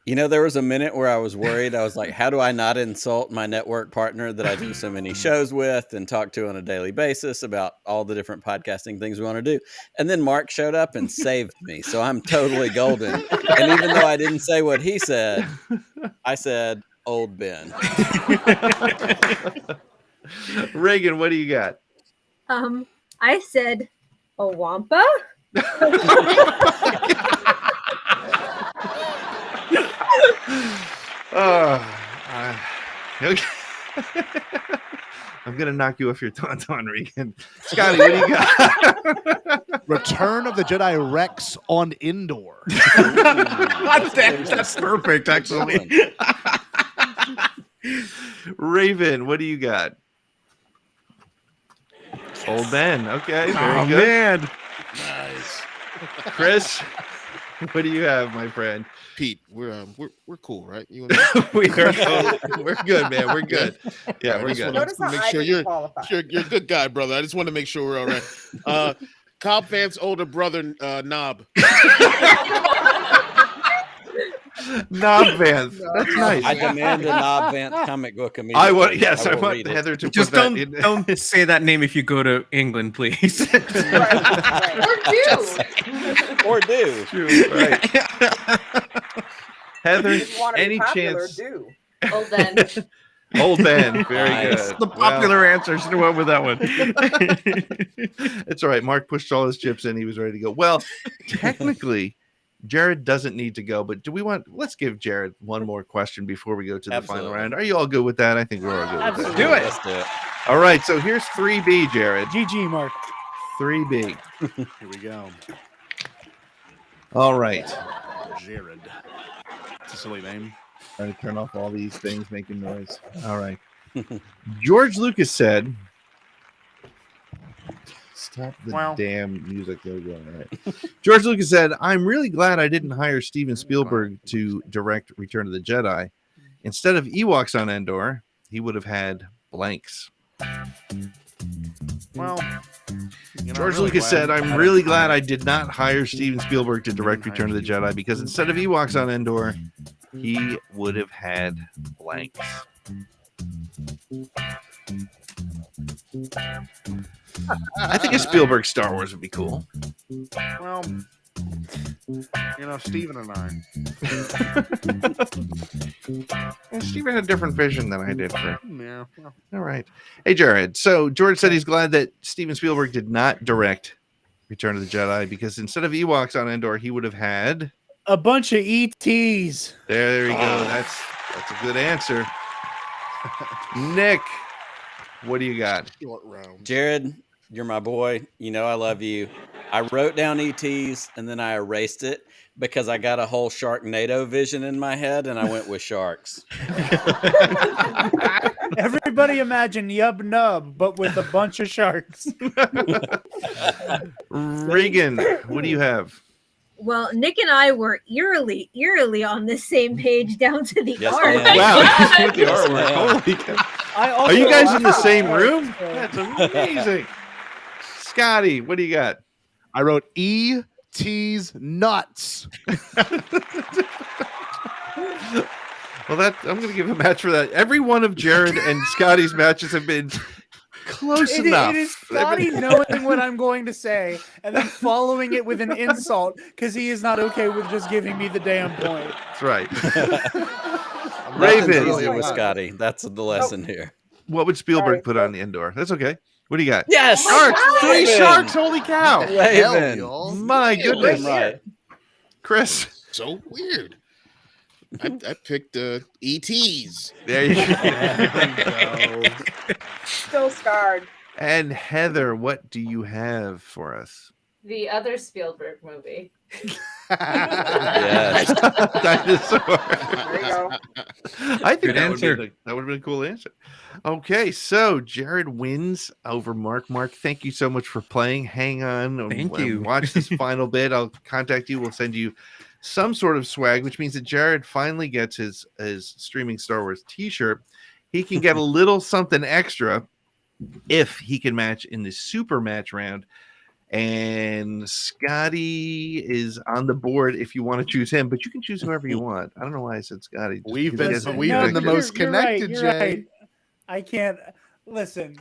C: There was a minute where I was worried. I was like, how do I not insult my network partner that I do so many shows with and talk to on a daily basis about all the different podcasting things we want to do? And then Mark showed up and saved me. So I'm totally golden. And even though I didn't say what he said, I said, Old Ben.
B: Reagan, what do you got?
D: I said, a Wampa?
B: Okay. I'm gonna knock you off your tauntaun, Regan. Scotty, what do you got?
J: Return of the Jedi Rex on Endor.
N: That's perfect, actually.
B: Raven, what do you got? Old Ben. Okay, very
N: Oh,
B: good.
N: man.
E: Nice.
B: Chris, what do you have, my friend?
E: Pete, we're cool, right? You
B: We're good, man. We're good. Yeah, we're good.
F: Notice how
E: Make
F: I
E: sure
F: didn't
E: you're
F: qualify.
E: you're a good guy, brother. I just want to make sure we're all right. Cobb Vance's older brother, Knob.
B: Knob Vance. That's nice.
C: I demand a Knob Vance comic book immediately.
B: I want. Yes, I
C: will
B: want
C: read it.
B: Heather to
N: Just
B: put that in.
N: don't say that name if you go to England, please.
G: Or do.
C: Or do.
B: True, right. Heather,
F: If you want to be
B: any
F: popular,
B: chance?
F: do.
G: Old Ben.
B: Old Ben, very
C: Nice.
B: good.
N: The popular answer. Should have went with that one.
B: It's all right. Mark pushed all his chips in. He was ready to go. Well, technically, Jared doesn't need to go, but let's give Jared one more question before we go to the final
C: Absolutely.
B: round. Are you all good with that? I think we're all good with
M: Absolutely.
B: that.
N: Do it.
C: Let's do it.
B: All right. So here's 3B, Jared.
M: GG, Mark.
B: 3B.
J: Here we go.
B: All right.
J: Jared. It's a silly name.
B: Trying to turn off all these things making noise. All right. George Lucas said, stop the damn music. There we go. All right. George Lucas said, I'm really glad I didn't hire Steven Spielberg to direct Return of the Jedi. Instead of Ewoks on Endor, he would have had blanks.
J: Well,
B: George Lucas said, I'm really glad I did not hire Steven Spielberg to direct Return of the Jedi because instead of Ewoks on Endor, he would have had blanks. I think a Spielberg Star Wars would be cool.
J: Well, Steven and I.
B: And Steven had a different vision than I did for.
J: Yeah. Well,
B: All right. Hey, Jared. So George said he's glad that Steven Spielberg did not direct Return of the Jedi because instead of Ewoks on Endor, he would have had
M: A bunch of ETs.
B: There you go. That's a good answer. Nick, what do you got?
E: Short round.
C: Jared, you're my boy. You know I love you. I wrote down ETs and then I erased it because I got a whole Sharknado vision in my head and I went with sharks.
M: Everybody imagine Yub Nub, but with a bunch of sharks.
B: Regan, what do you have?
D: Well, Nick and I were eerily on the same page down to the
C: Yes,
D: art.
C: ma'am.
B: Wow, with the
C: Yes,
B: artwork.
C: ma'am.
B: Holy cow.
M: I
B: Are you
M: also
B: guys in the
M: laughed
B: same
M: at
B: room?
M: it, so-
B: That's amazing. Scotty, what do you got?
J: I wrote E.T.'s nuts.
B: Well, I'm going to give a match for that. Every one of Jared and Scotty's matches have been close enough.
M: It is Scotty knowing what I'm going to say and then following it with an insult because he is not okay with just giving me the damn point.
B: That's right.
C: Nothing's
B: Raven,
C: easier with Scotty. That's the lesson here.
B: what would Spielberg put on the Endor? That's okay. What do you got?
C: Yes!
B: Sharks. Three
C: Raven.
B: sharks. Holy cow.
C: Raven.
B: My goodness.
C: Right.
B: Chris.
E: So weird. I picked ETs.
B: There you go.
F: Still scarred.
B: And Heather, what do you have for us?
G: The other Spielberg movie.
C: Yes.
B: Dinosaur.
F: There you go.
B: I think
N: Good
B: that
N: answer.
B: would have been a cool answer. Okay, so Jared wins over Mark. Mark, thank you so much for playing. Hang on.
N: Thank you.
B: Watch this final bit. I'll contact you. We'll send you some sort of swag, which means that Jared finally gets his streaming Star Wars t-shirt. He can get a little something extra if he can match in the super match round. And Scotty is on the board if you want to choose him, but you can choose whoever you want. I don't know why I said Scotty. Just
J: We've
B: because
J: been
B: he
J: the
B: gets
J: most
B: extra.
J: connected,
M: you're
J: Jay.
M: right. I can't listen.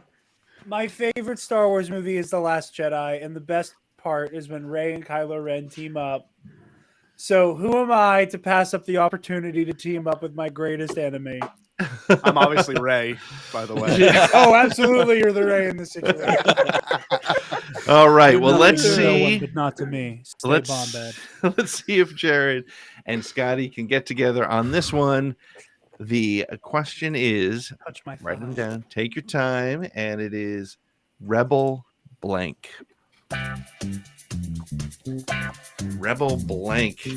M: My favorite Star Wars movie is The Last Jedi, and the best part is when Rey and Kylo Ren team up. So who am I to pass up the opportunity to team up with my greatest enemy?
J: I'm obviously Ray, by the way.
M: Oh, absolutely, you're the Rey in this situation.
B: All right. Well,
M: Nothing
B: let's
M: to no one,
B: see.
M: but not to me. Stay
B: Let's
M: Bombad.
B: let's see if Jared and Scotty can get together on this one. The question is,
M: Touch my
B: write them
M: thigh.
B: down. Take your time, and it is Rebel blank. Rebel blank.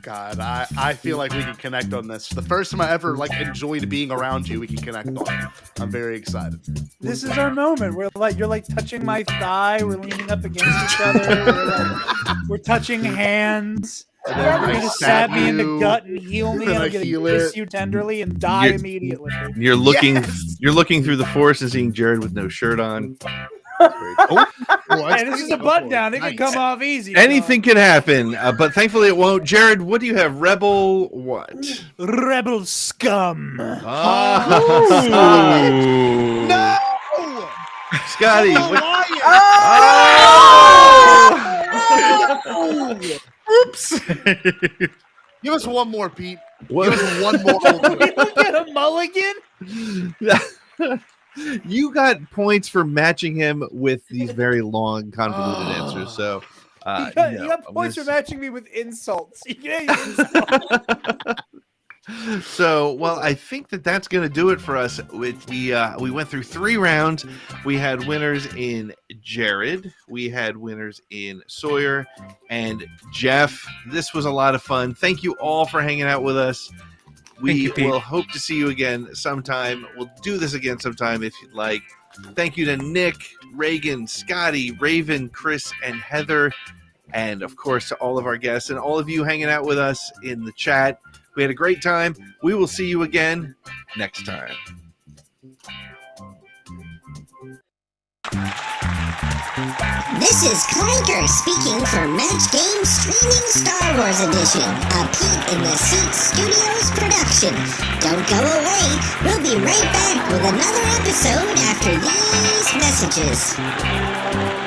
J: God, I feel like we can connect on this. The first time I ever like enjoyed being around you, we can connect on it. I'm very excited.
M: This is our moment. You're like touching my thigh. We're leaning up against each other. We're touching hands.
J: And
M: You're
J: then I
M: gonna stab me in the
J: you,
M: gut and heal me,
J: then
M: and
J: I
M: I'm gonna
J: heal
M: kiss
J: it.
M: you tenderly and die
B: You're-
M: immediately.
B: You're looking.
J: Yes!
B: You're looking through the forest and seeing Jared with no shirt on.
M: Hey, this is a button down. It can come off easy.
B: Anything can happen, but thankfully it won't. Jared, what do you have? Rebel what?
M: Rebel scum.
B: Ah.
J: No!
B: Scotty.
J: I'm a
B: what-
J: lion!
B: Oh!
J: Oops! Give us one more, Pete.
B: What-
J: Give us one more. We'll do it.
M: You get a mulligan?
B: You got points for matching him with these very long, convoluted answers. So,
M: You got
B: no,
M: points for
B: this-
M: matching me with insults. Yeah, insult.
B: So, well, I think that's going to do it for us. We went through 3 rounds. We had winners in Jared. We had winners in Sawyer and Jeff. This was a lot of fun. Thank you all for hanging out with us. We will hope to see you again sometime. We'll do this again sometime if you'd like. Thank you to Nick, Reagan, Scotty, Raven, Chris, and Heather. And, of course, to all of our guests and all of you hanging out with us in the chat. We had a great time. We will see you again next time.
A: This is Clanker speaking for Match Game Streaming Star Wars Edition, a Pete in the Seat Studios production. Don't go away. We'll be right back with another episode after these messages.